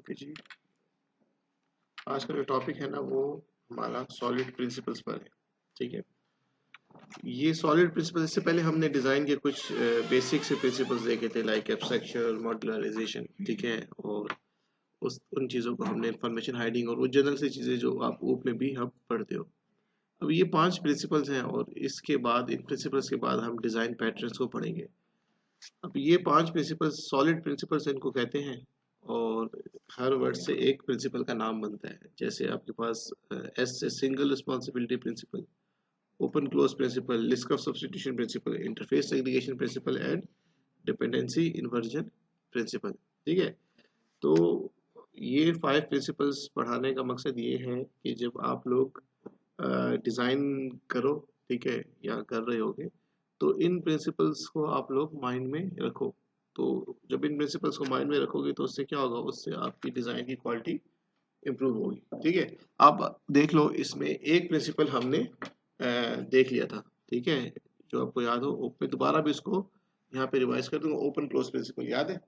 Okay जी, आज का जो टॉपिक है ना वो हमारा सॉलिड प्रिंसिपल्स पर है। ठीक है, ये सॉलिड प्रिंसिपल, इससे पहले हमने डिज़ाइन के कुछ बेसिक से प्रिंसिपल्स देखे थे, लाइक एब्स्ट्रक्शन, मॉड्यूलराइजेशन। ठीक है, और उस उन चीज़ों को हमने इंफॉर्मेशन हाइडिंग और वो जनरल सी चीज़ें जो आप ऊप में भी हम पढ़ते हो। अब ये 5 प्रिंसिपल्स हैं और इसके बाद इन प्रिंसिपल्स के बाद हम डिज़ाइन पैटर्न्स को पढ़ेंगे। अब ये 5 प्रिंसिपल्स सॉलिड प्रिंसिपल्स इनको कहते हैं, और हर वर्ड से एक प्रिंसिपल का नाम बनता है। जैसे आपके पास एस से single responsibility principle, open close principle, list of substitution principle, interface segregation principle and dependency inversion principle. ठीक है, तो ये 5 प्रिंसिपल्स पढ़ाने का मकसद ये है कि जब आप लोग डिज़ाइन करो, ठीक है, या कर रहे होगे, तो इन प्रिंसिपल्स को आप लोग माइंड में रखो। तो जब इन प्रिंसिपल्स को माइंड में रखोगे तो उससे क्या होगा, उससे आपकी डिज़ाइन की क्वालिटी इम्प्रूव होगी। ठीक है, आप देख लो, इसमें एक प्रिंसिपल हमने देख लिया था। ठीक है, जो आपको याद हो, मैं दोबारा भी इसको यहाँ पे रिवाइज कर दूंगा। ओपन क्लोज प्रिंसिपल याद है,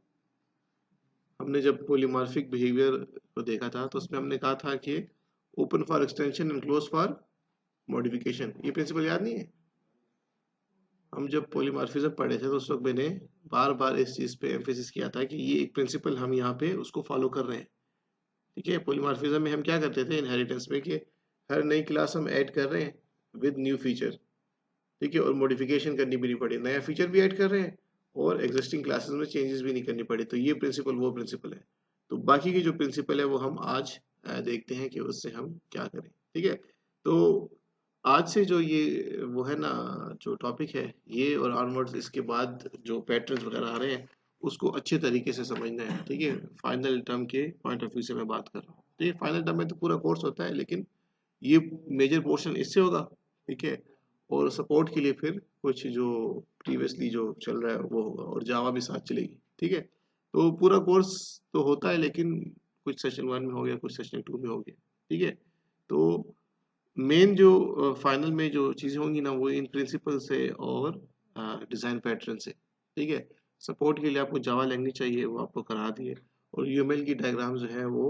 हमने जब पॉलीमॉर्फिक बिहेवियर को देखा था तो उसमें हमने कहा था कि open for extension and close for modification. ये प्रिंसिपल याद नहीं है? हम जब पॉलीमॉर्फिज्म पढ़े थे तो उस वक्त मैंने बार बार इस चीज़ पे एम्फेसिस किया था कि ये एक प्रिंसिपल हम यहाँ पे उसको फॉलो कर रहे हैं। ठीक है, पॉलीमॉर्फिज्म में हम क्या करते थे इनहेरिटेंस में, कि हर नई क्लास हम ऐड कर रहे हैं विद न्यू फीचर। ठीक है, और मॉडिफिकेशन करनी भी नहीं पड़ी, नया फीचर भी ऐड कर रहे हैं और एग्जिस्टिंग क्लासेस में चेंजेस भी नहीं करनी पड़ी। तो ये प्रिंसिपल वो प्रिंसिपल है। तो बाकी की जो प्रिंसिपल है वो हम आज देखते हैं कि उससे हम क्या करें। ठीक है, तो आज से जो ये वो है ना, जो टॉपिक है ये और ऑनवर्ड्स, इसके बाद जो पैटर्न्स वगैरह आ रहे हैं उसको अच्छे तरीके से समझना है। ठीक है, फाइनल टर्म के पॉइंट ऑफ व्यू से मैं बात कर रहा हूँ। ठीक है, फाइनल टर्म में तो पूरा कोर्स होता है, लेकिन ये मेजर पोर्शन इससे होगा। ठीक है, और सपोर्ट के लिए फिर कुछ जो प्रीवियसली जो चल रहा है वो होगा, और जावा भी साथ चलेगी। ठीक है, तो पूरा कोर्स तो होता है, लेकिन कुछ सेशन 1 में हो गया, कुछ सेशन 2 में हो गया। ठीक है, तो मेन जो फाइनल में जो चीज़ें होंगी ना वो इन प्रिंसिपल से और डिज़ाइन पैटर्न से। ठीक है, सपोर्ट के लिए आपको जावा लैंग्वेज चाहिए, वो आपको करा दिए, और यूएमएल की डायग्राम जो है वो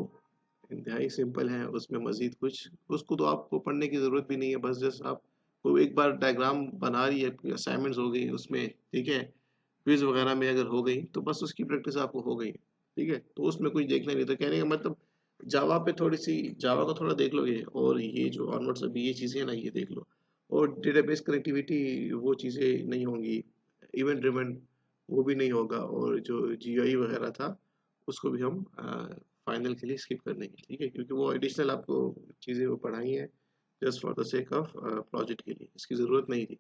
इंतहाई सिंपल है। उसमें मजीद कुछ उसको तो आपको पढ़ने की ज़रूरत भी नहीं है, बस जस्ट आप वो एक बार डायग्राम बना रही है, असाइनमेंट्स हो गई उसमें। ठीक है, क्विज वगैरह में अगर हो गई तो बस उसकी प्रैक्टिस आपको हो गई। ठीक है, तो उसमें कुछ देखना नहीं। तो कहने का मतलब जावा पे थोड़ी सी, जावा को थोड़ा देख लोगे, और ये जो ऑनवर्ड्स अभी ये चीज़ें हैं ना ये देख लो, और डेटाबेस कनेक्टिविटी वो चीज़ें नहीं होंगी, इवेंट ड्रिवन वो भी नहीं होगा, और जो जीयूआई वगैरह था उसको भी हम फाइनल के लिए स्किप कर देंगे। ठीक है, क्योंकि वो एडिशनल आपको चीज़ें वो पढ़ाई हैं just for the sake of project के लिए, इसकी ज़रूरत नहीं थी।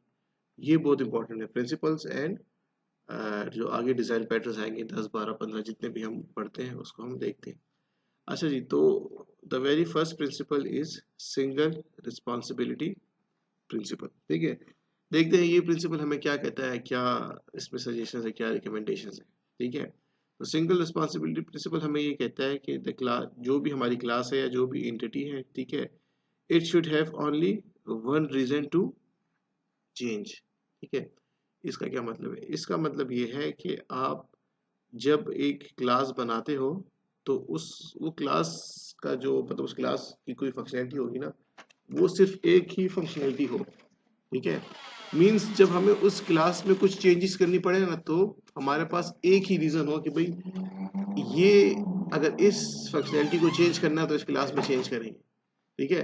ये बहुत इंपॉर्टेंट है, प्रिंसिपल्स एंड जो आगे डिज़ाइन पैटर्न्स आएंगे 10 12 15 जितने भी हम पढ़ते हैं उसको हम देखते हैं। अच्छा जी, तो the very first principle is single responsibility principle. ठीक है, देखते हैं ये प्रिंसिपल हमें क्या कहता है, क्या इसमें सजेशन है, क्या रिकमेंडेशन है। ठीक है, तो सिंगल रिस्पॉन्सिबिलिटी प्रिंसिपल हमें ये कहता है कि द क्लास, जो भी हमारी क्लास है या जो भी एंटिटी है, ठीक है, it should have only one reason to change. ठीक है, इसका क्या मतलब है? इसका मतलब ये है कि आप जब एक क्लास बनाते हो तो उस वो क्लास का जो मतलब उस क्लास की कोई फंक्शनैलिटी होगी ना, वो सिर्फ एक ही फंक्शनैलिटी हो। ठीक है, मींस जब हमें उस क्लास में कुछ चेंजेस करनी पड़े ना, तो हमारे पास एक ही रीजन हो कि भाई ये अगर इस फंक्शनैलिटी को चेंज करना है तो इस क्लास में चेंज करेंगे। ठीक है,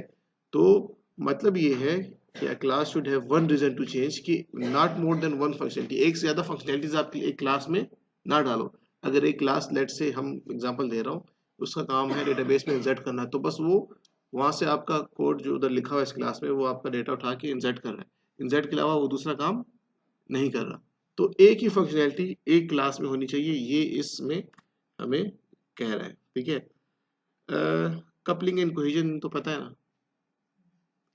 तो मतलब ये है कि a class should have one reason to change, कि not more than one functionality, एक से ज़्यादा फंक्शनैलिटीज आप एक क्लास में ना डालो। अगर एक क्लास, लेट से हम एग्जांपल दे रहा हूँ, उसका काम है डेटाबेस में इंसर्ट करना, तो बस वो वहाँ से आपका कोड जो उधर लिखा हुआ है इस क्लास में वो आपका डेटा उठा के इंसर्ट कर रहा है, इंसर्ट के अलावा वो दूसरा काम नहीं कर रहा। तो एक ही फंक्शनैलिटी एक क्लास में होनी चाहिए, ये इसमें हमें कह रहा है। ठीक है, कपलिंग एंड कोहेजन तो पता है ना,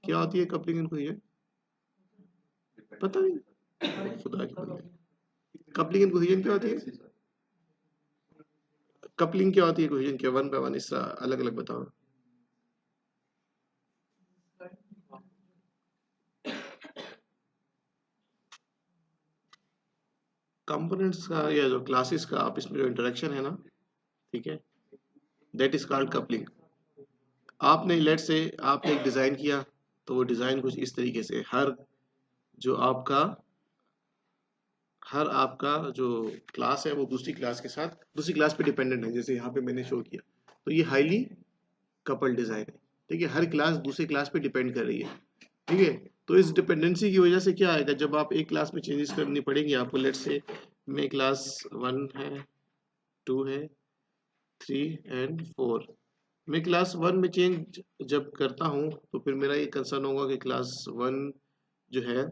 क्या होती है कपलिंग एंड कोहेजन? पता नहीं, खुदा की बंदे, कपलिंग एंड कोहेजन क्या होती है? कपलिंग क्या होती है, कोहेजन क्या? वन बाय वन इस तरह अलग अलग बताओ। कंपोनेंट्स का या जो क्लासेस का आप इसमें जो इंटरेक्शन है ना, ठीक है, दैट इज कॉल्ड कपलिंग। आपने लेट से आपने एक डिजाइन किया, तो वो डिजाइन कुछ इस तरीके से जो आपका हर आपका जो क्लास है वो दूसरी क्लास के साथ दूसरी क्लास पे डिपेंडेंट है, जैसे यहाँ पे मैंने शो किया। तो ये हाईली कपल डिजाइन है। ठीक है, हर क्लास दूसरी क्लास पे डिपेंड कर रही है। ठीक है, तो इस डिपेंडेंसी की वजह से क्या आएगा, जब आप एक क्लास में चेंजेस करनी पड़ेंगी आपको, लेट से में क्लास 1 है, 2 है, 3 एंड 4, मैं क्लास 1 में चेंज जब करता हूँ तो फिर मेरा ये कंसर्न होगा कि क्लास 1 जो है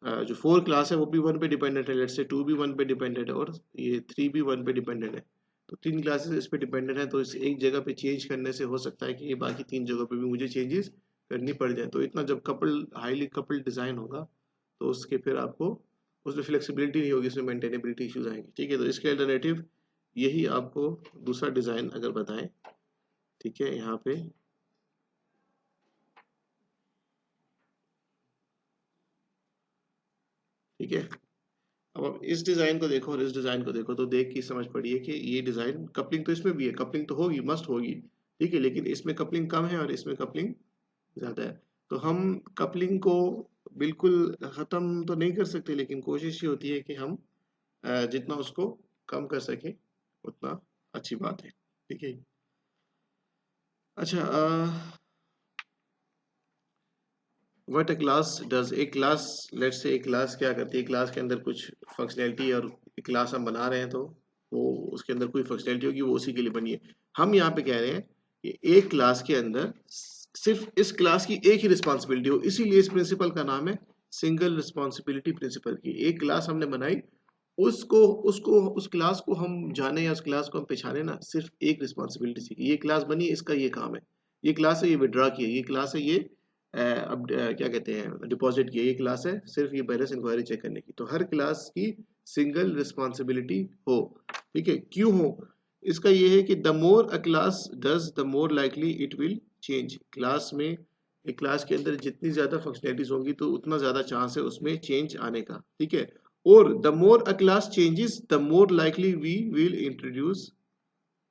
जो 4 क्लास है वो भी 1 पे डिपेंडेंट है, लेट से 2 भी 1 पे डिपेंडेंट है और ये 3 भी 1 पे डिपेंडेंट है। तो 3 क्लासेस इस पे डिपेंडेंट है, तो इस एक जगह पे चेंज करने से हो सकता है कि ये बाकी 3 जगह पे भी मुझे चेंजेस करनी पड़ जाए। तो इतना जब हाईली कपल्ड डिजाइन होगा तो उसके फिर आपको उसमें फ्लेक्सिबिलिटी नहीं होगी, उसमें मेंटेनेबिलिटी इश्यूज आएंगे। ठीक है, तो इसके अल्टरनेटिव यही आपको दूसरा डिजाइन अगर बताएं। ठीक है, यहाँ पे ठीक है, अब आप इस डिजाइन को देखो और इस डिजाइन को देखो, तो देख के समझ पड़ी है कि ये डिजाइन कपलिंग तो इसमें भी है, कपलिंग तो होगी, मस्ट होगी। ठीक है, लेकिन इसमें कपलिंग कम है और इसमें कपलिंग ज्यादा है। तो हम कपलिंग को बिल्कुल खत्म तो नहीं कर सकते, लेकिन कोशिश ये होती है कि हम जितना उसको कम कर सके उतना अच्छी बात है। ठीक है, अच्छा, व्हाट अ क्लास डज, एक क्लास, लेट्स से एक क्लास क्या करती है, क्लास के अंदर कुछ फंक्शनैलिटी, और क्लास हम बना रहे हैं तो वो उसके अंदर कोई फंक्शनैलिटी होगी वो उसी के लिए बनी है। हम यहाँ पे कह रहे हैं कि एक क्लास के अंदर सिर्फ इस क्लास की एक ही रिस्पॉन्सिबिलिटी हो, इसीलिए इस प्रिंसिपल का नाम है सिंगल रिस्पॉन्सिबिलिटी प्रिंसिपल। की एक क्लास हमने बनाई, उसको उसको उस क्लास को हम जाने या उस क्लास को हम पहचाने ना, सिर्फ एक रिस्पॉन्सिबिलिटी से कि ये क्लास बनी, इसका ये काम है, ये क्लास है, ये विड्रॉ किया, ये क्लास है, ये अब क्या कहते हैं डिपॉजिट किया, ये क्लास है सिर्फ ये बैलेंस इंक्वायरी चेक करने की। तो हर क्लास की सिंगल रिस्पॉन्सिबिलिटी हो। ठीक है, क्यों हो, इसका ये है कि the more a class does the more likely it will change. Class में एक क्लास के अंदर जितनी ज्यादा फंक्शनैलिटीज होंगी तो उतना ज्यादा चांस है उसमें चेंज आने का। ठीक है, और the more a class changes the more likely we will introduce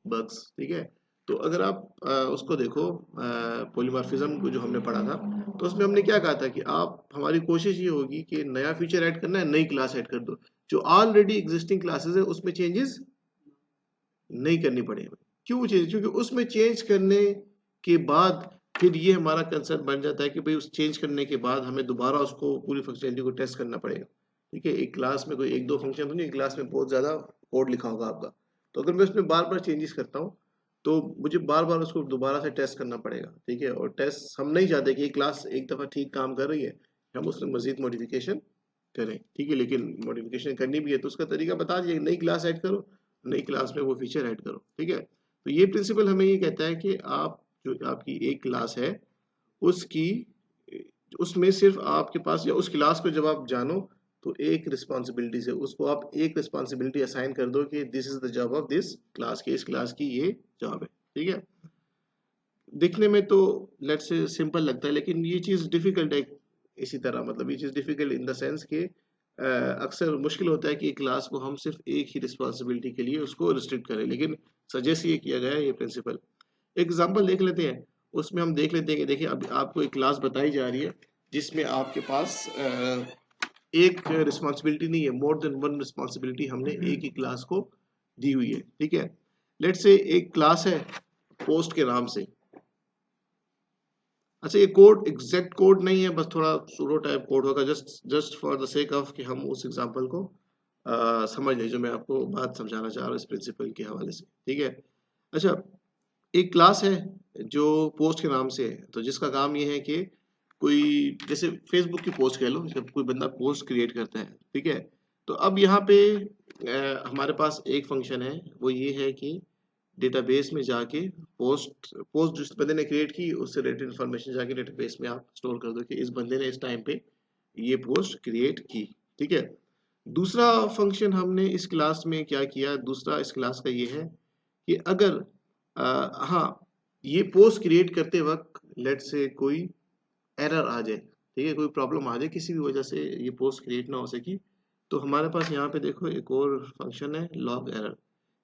bugs. ठीक है, तो अगर आप उसको देखो पॉलीमॉर्फिज्म को जो हमने पढ़ा था, तो उसमें हमने क्या कहा था कि आप हमारी कोशिश ये होगी कि नया फीचर ऐड करना है, नई क्लास ऐड कर दो, जो ऑलरेडी एग्जिस्टिंग क्लासेस है उसमें चेंजेस नहीं करनी पड़ेगी। क्यों चेंज, क्योंकि उसमें चेंज करने के बाद फिर ये हमारा कंसर्न बन जाता है कि भाई उस चेंज करने के बाद हमें दोबारा उसको पूरी फंक्शनलिटी को टेस्ट करना पड़ेगा। ठीक है, एक क्लास में कोई एक दो फंक्शन तो नहीं, एक क्लास में बहुत ज्यादा कोड लिखा होगा आपका, तो अगर मैं उसमें बार बार चेंजेस करता हूँ तो मुझे बार बार उसको दोबारा से टेस्ट करना पड़ेगा। ठीक है, और टेस्ट हम नहीं चाहते कि क्लास एक दफा ठीक काम कर रही है हम उसमें मजीद मॉडिफिकेशन करें। ठीक है, लेकिन मॉडिफिकेशन करनी भी है तो उसका तरीका बता दिए, नई क्लास ऐड करो, नई क्लास में वो फीचर ऐड करो। ठीक है, तो ये प्रिंसिपल हमें ये कहता है कि आप जो आपकी एक क्लास है उसकी उसमें सिर्फ आपके पास, या उस क्लास को जब आप जानो तो एक रिस्पॉन्सिबिलिटी से उसको आप एक रिस्पॉन्सिबिलिटी असाइन कर दो कि this is the job of this class, की इस क्लास की ये जॉब है। ठीक है, दिखने में तो लेट से सिंपल लगता है, लेकिन ये चीज डिफिकल्ट है। इसी तरह मतलब ये चीज डिफिकल्ट इन द सेंस के अक्सर मुश्किल होता है कि क्लास को हम सिर्फ एक ही रिस्पॉन्सिबिलिटी के लिए उसको रिस्ट्रिक्ट करें, लेकिन सजेस्ट ये किया गया है ये प्रिंसिपल। एग्जाम्पल देख लेते हैं, उसमें हम देख लेते हैं कि देखिए अब आपको एक क्लास बताई जा रही है जिसमें आपके पास एक रिस्पॉन्सिबिलिटी नहीं है, मोर देन वन रिस्पॉन्सिबिलिटी हमने एक ही क्लास को दी हुई है। ठीक है, लेट से एक क्लास है पोस्ट के नाम से। अच्छा, ये कोड एग्जैक्ट कोड नहीं है, बस थोड़ा सूडो टाइप कोड होगा, just just for the sake of कि हम उस एग्जांपल को समझ लें जो मैं आपको बात समझाना चाह रहा हूँ इस प्रिंसिपल के हवाले से। ठीक है, अच्छा, एक क्लास है जो पोस्ट के नाम से है, तो जिसका काम ये है कि कोई जैसे फेसबुक की पोस्ट कह लो, जब कोई बंदा पोस्ट क्रिएट करता है। ठीक है, तो अब यहाँ पे हमारे पास एक फंक्शन है, वो ये है कि डेटाबेस में जाके पोस्ट पोस्ट जिस बंदे ने क्रिएट की उससे रिलेटेड इन्फॉर्मेशन जाके डेटाबेस में आप स्टोर कर दो कि इस बंदे ने इस टाइम पे ये पोस्ट क्रिएट की। ठीक है, दूसरा फंक्शन हमने इस क्लास में क्या किया, दूसरा इस क्लास का ये है कि अगर हाँ, ये पोस्ट क्रिएट करते वक्त लेट से कोई एरर आ जाए, ठीक है, कोई प्रॉब्लम आ जाए, किसी भी वजह से ये पोस्ट क्रिएट ना हो सकी, तो हमारे पास यहाँ पे देखो एक और फंक्शन है लॉग एरर।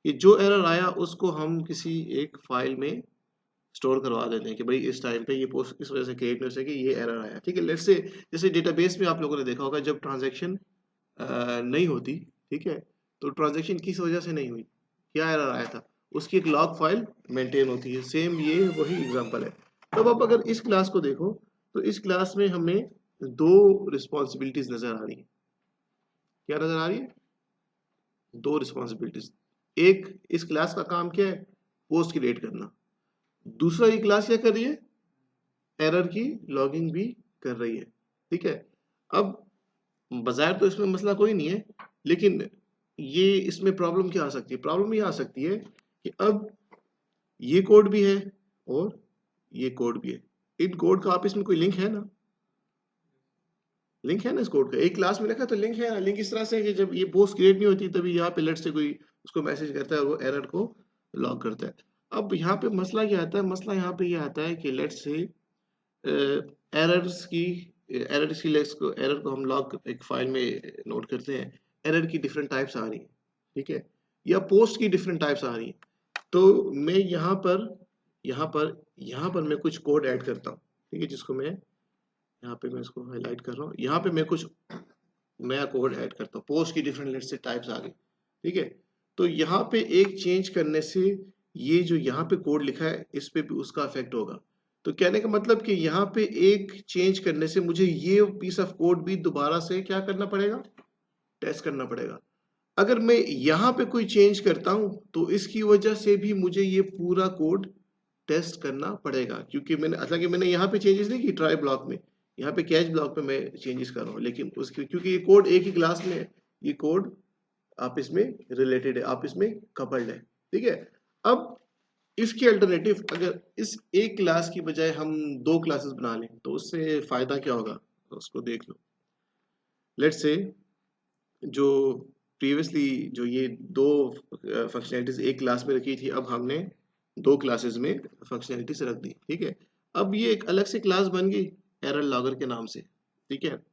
कि जो एरर आया उसको हम किसी एक फाइल में स्टोर करवा देते हैं कि भाई इस टाइम पे ये पोस्ट इस वजह से क्रिएट नहीं हो सके, ये एरर आया, ठीक है। लेट्स से जैसे डेटाबेस में आप लोगों ने देखा होगा जब ट्रांजैक्शन नहीं होती, ठीक है, तो ट्रांजैक्शन किस वजह से नहीं हुई, क्या एरर आया था, उसकी एक लॉग फाइल मेंटेन होती है। सेम ये वही एग्जांपल है। तब आप अगर इस क्लास को देखो तो इस क्लास में हमें दो रिस्पॉन्सिबिलिटीज नजर आ रही है। क्या नजर आ रही है? दो रिस्पॉन्सिबिलिटीज। एक, इस क्लास का काम क्या है, पोस्ट क्रिएट करना। दूसरा, ये क्लास क्या कर रही है, एरर की लॉगिंग भी कर रही है, ठीक है। अब बाजार तो इसमें मसला कोई नहीं है, लेकिन ये इसमें प्रॉब्लम क्या आ सकती है, प्रॉब्लम ये आ सकती है कि अब ये कोड भी है और ये कोड भी है, इन कोड का आपस में कोई लिंक है ना, लिंक है ना इस कोड का, एक क्लास में लिखा तो लिंक है ना। लिंक इस तरह से है कि जब ये पोस्ट क्रिएट नहीं होती तभी यहाँ पे लेट से कोई उसको मैसेज करता है और वो एरर को लॉग करता है। अब यहाँ पे मसला क्या आता है, मसला यहाँ पे ये आता है कि लेट से एरर्स की लेक्स को, एरर को हम लॉग एक फाइल में नोट करते हैं, एरर की डिफरेंट टाइप्स आ रही हैं, ठीक है, या पोस्ट की डिफरेंट टाइप्स आ रही हैं। तो मैं यहाँ पर मैं कुछ कोड ऐड करता हूँ, ठीक है, जिसको मैं यहाँ पे मैं इसको हाईलाइट कर रहा हूँ, यहाँ पे मैं कुछ नया कोड ऐड करता हूँ, पोस्ट की डिफरेंट लेट से टाइप्स आ गई, ठीक है। तो यहाँ पे एक चेंज करने से ये जो यहाँ पे कोड लिखा है इस पे भी उसका इफेक्ट होगा। तो कहने का मतलब कि यहाँ पे एक चेंज करने से मुझे ये पीस ऑफ कोड भी दोबारा से क्या करना पड़ेगा, टेस्ट करना पड़ेगा। अगर मैं यहाँ पे कोई चेंज करता हूं तो इसकी वजह से भी मुझे ये पूरा कोड टेस्ट करना पड़ेगा, क्योंकि मैंने यहाँ पे चेंजेस नहीं की ट्राई ब्लॉक में, यहाँ पे कैच ब्लॉक पे मैं चेंजेस कर रहा हूँ, लेकिन उसकी क्योंकि ये कोड एक ही क्लास में है, ये कोड आपस में रिलेटेड है, आपस में कपल्ड है, ठीक है। अब इसके अल्टरनेटिव, अगर इस एक क्लास की बजाय हम दो क्लासेस बना लें तो उससे फायदा क्या होगा, तो उसको देख लो। लेट्स से जो प्रीवियसली जो ये दो फंक्शनैलिटीज एक क्लास में रखी थी, अब हमने दो क्लासेस में फंक्शनैलिटीज रख दी, ठीक है। अब ये एक अलग से क्लास बन गई एरर लॉगर के नाम से, ठीक है।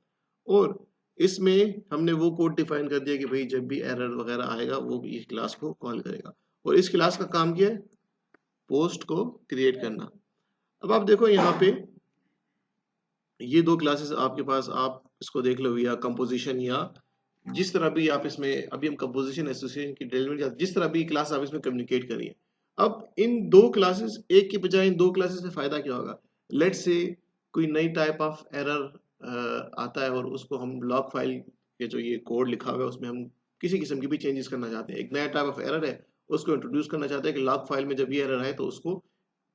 और इसमें हमने वो कोड डिफाइन कर दिया कि भाई जब भी एरर वगैरह आएगा वो इस क्लास को कॉल करेगा, और इस क्लास का काम क्या है, पोस्ट को क्रिएट करना। अब आप देखो यहाँ पे ये दो क्लासेस आपके पास, आप इसको देख लो, या कंपोजिशन, या जिस तरह भी आप इसमें, अभी हम कंपोजिशन एसोसिएशन की डिटेल में जिस तरह भी क्लास आप इसमें कम्युनिकेट करिए। अब इन दो क्लासेस, एक के बजाय इन दो क्लासेस से फायदा क्या होगा, लेट्स से कोई नई टाइप ऑफ एरर आता है और उसको हम लॉग फाइल के जो ये कोड लिखा हुआ है उसमें हम किसी किस्म की भी चेंजेस करना चाहते हैं, एक नया टाइप ऑफ एरर है उसको इंट्रोड्यूस करना चाहते हैं कि लॉग फाइल में जब ये एरर आए तो उसको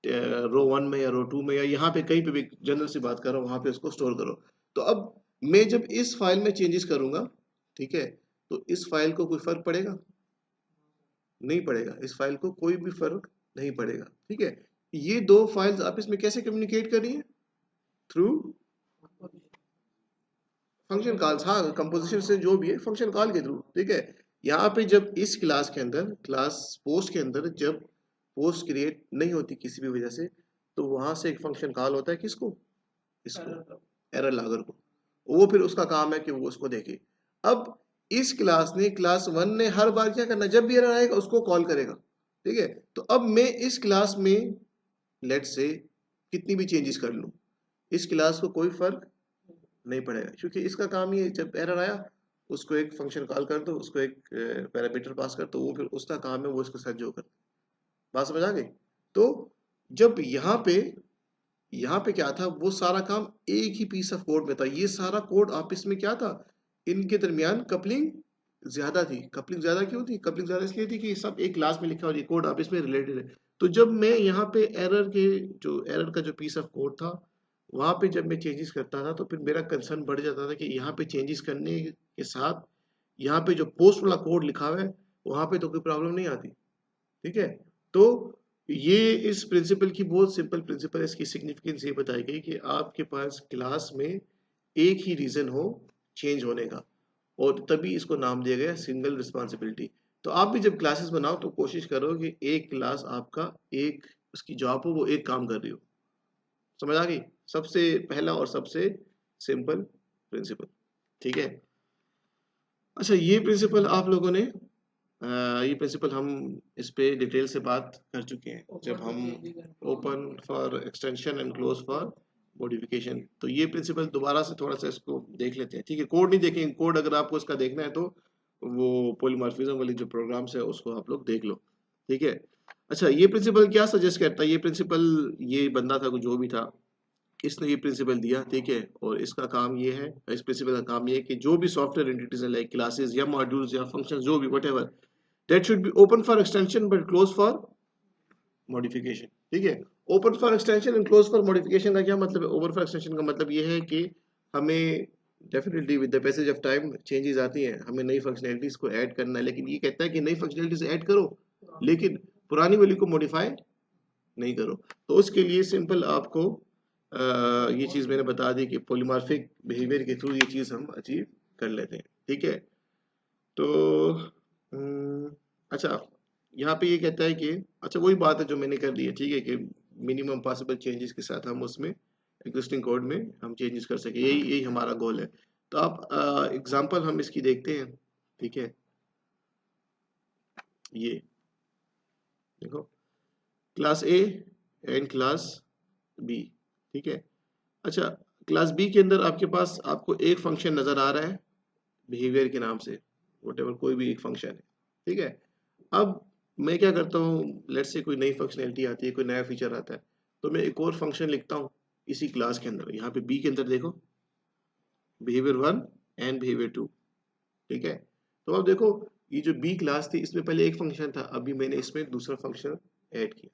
रो 1 में या रो 2 में या यहाँ पे कहीं पे भी, जनरल से बात कर रहा हूँ, वहां पे उसको स्टोर करो। तो अब मैं जब इस फाइल में चेंजेस करूंगा, ठीक है, तो इस फाइल को कोई फर्क पड़ेगा, नहीं पड़ेगा, इस फाइल को कोई भी फर्क नहीं पड़ेगा, ठीक है। ये दो फाइल्स आपस में कैसे कम्युनिकेट कर रही है, थ्रू फंक्शन कॉल्स, हाँ, कंपोजिशन से जो भी है फंक्शन कॉल के थ्रू, ठीक है। यहाँ पे जब इस क्लास के अंदर, क्लास पोस्ट के अंदर जब पोस्ट क्रिएट नहीं होती किसी भी वजह से, तो वहां से एक फंक्शन कॉल होता है किसको, इसको, एरर लॉगर को। वो फिर उसका काम है कि वो उसको देखे। अब इस क्लास ने, क्लास 1 ने हर बार क्या करना, जब भी एरर आएगा उसको कॉल करेगा, ठीक है। तो अब मैं इस क्लास में लेट से कितनी भी चेंजेस कर लूं, इस क्लास को कोई फर्क नहीं पड़ेगा, क्योंकि इसका काम ही है जब एरर आया उसको एक फंक्शन कॉल कर दो, उसको एक पैरामीटर पास कर दो, वो फिर उसका काम है वो इसको सेट जो कर। बात समझ आ गई? तो जब यहाँ पे क्या था, वो सारा काम एक ही पीस ऑफ कोड में था, ये सारा कोड आपस में क्या था, इनके दरमियान कपलिंग ज्यादा थी। कपलिंग ज्यादा क्यों थी, कपलिंग ज्यादा इसलिए थी कि सब एक क्लास में लिखा और ये कोड आपस में रिलेटेड है। तो जब मैं यहाँ पे एरर का जो पीस ऑफ कोड था वहां पे जब मैं चेंजेस करता था तो फिर मेरा कंसर्न बढ़ जाता था कि यहाँ पे चेंजेस करने के साथ यहाँ पे जो पोस्ट वाला कोड लिखा हुआ है वहां पे तो कोई प्रॉब्लम नहीं आती, ठीक है। तो ये इस प्रिंसिपल की बहुत सिंपल प्रिंसिपल है, इसकी सिग्निफिकेंस ये बताई गई कि आपके पास क्लास में एक ही रीजन हो चेंज होने का, और तभी इसको नाम दिया गया सिंगल रिस्पॉन्सिबिलिटी। तो आप भी जब क्लासेस बनाओ तो कोशिश करो कि एक क्लास आपका एक उसकी जॉब हो, वो एक काम कर रही हो। समझ आ गई? सबसे पहला और सबसे सिंपल प्रिंसिपल, ठीक है। अच्छा, ये प्रिंसिपल आप लोगों ने ये प्रिंसिपल हम इस पे डिटेल से बात कर चुके हैं जब हम open for extension and close for modification. तो ये प्रिंसिपल दोबारा से थोड़ा सा इसको देख लेते हैं, ठीक है। कोड नहीं देखेंगे, कोड अगर आपको इसका देखना है तो वो पॉलीमॉर्फिज्म वाली जो प्रोग्राम्स है उसको आप लोग देख लो, ठीक है। अच्छा, ये प्रिंसिपल क्या सजेस्ट करता है? ये प्रिंसिपल, ये बंदा था जो भी था, इसने ये प्रिंसिपल दिया, ठीक है। और इसका काम ये है, इस प्रिंसिपल का काम ये है कि जो भी सॉफ्टवेयर एंटिटीज है लाइक क्लासेस या मॉड्यूल्स या फंक्शंस, जो भी whatever, that should be open for extension but close for modification, ठीक है। Open for extension and close for modification का क्या मतलब है? ओपन फॉर एक्सटेंशन का मतलब ये है कि हमें definitely with the passage of time changes आती हैं, हमें नई फंक्शनैलिटीज को ऐड करना है, लेकिन ये कहता है कि नई फंक्शनैलिटीज ऐड करो लेकिन पुरानी वाली को मॉडिफाई नहीं करो। तो उसके लिए सिंपल आपको ये चीज मैंने बता दी कि पॉलीमॉर्फिक बिहेवियर के थ्रू ये चीज हम अचीव कर लेते हैं, ठीक है। तो अच्छा, यहाँ पे ये कहता है कि अच्छा वही बात है जो मैंने कर दी है, ठीक है, कि मिनिमम पॉसिबल चेंजेस के साथ हम उसमें एग्जिस्टिंग कोड में हम चेंजेस कर सके, यही यही हमारा गोल है। तो आप एग्जांपल हम इसकी देखते हैं, ठीक है। ये देखो, class A and class B, ठीक है। अच्छा, क्लास बी के अंदर आपके पास आपको एक फंक्शन नजर आ रहा है बिहेवियर के नाम से, व्हाटएवर कोई भी एक फंक्शन है, ठीक है। अब मैं क्या करता हूँ, लेट्स से कोई नई फंक्शनैलिटी आती है, कोई नया फीचर आता है, तो मैं एक और फंक्शन लिखता हूँ इसी क्लास के अंदर। यहाँ पे बी के अंदर देखो, बिहेवियर 1 एंड बिहेवियर 2, ठीक है। तो अब देखो, ये जो बी क्लास थी इसमें पहले एक फंक्शन था, अभी मैंने इसमें दूसरा फंक्शन ऐड किया।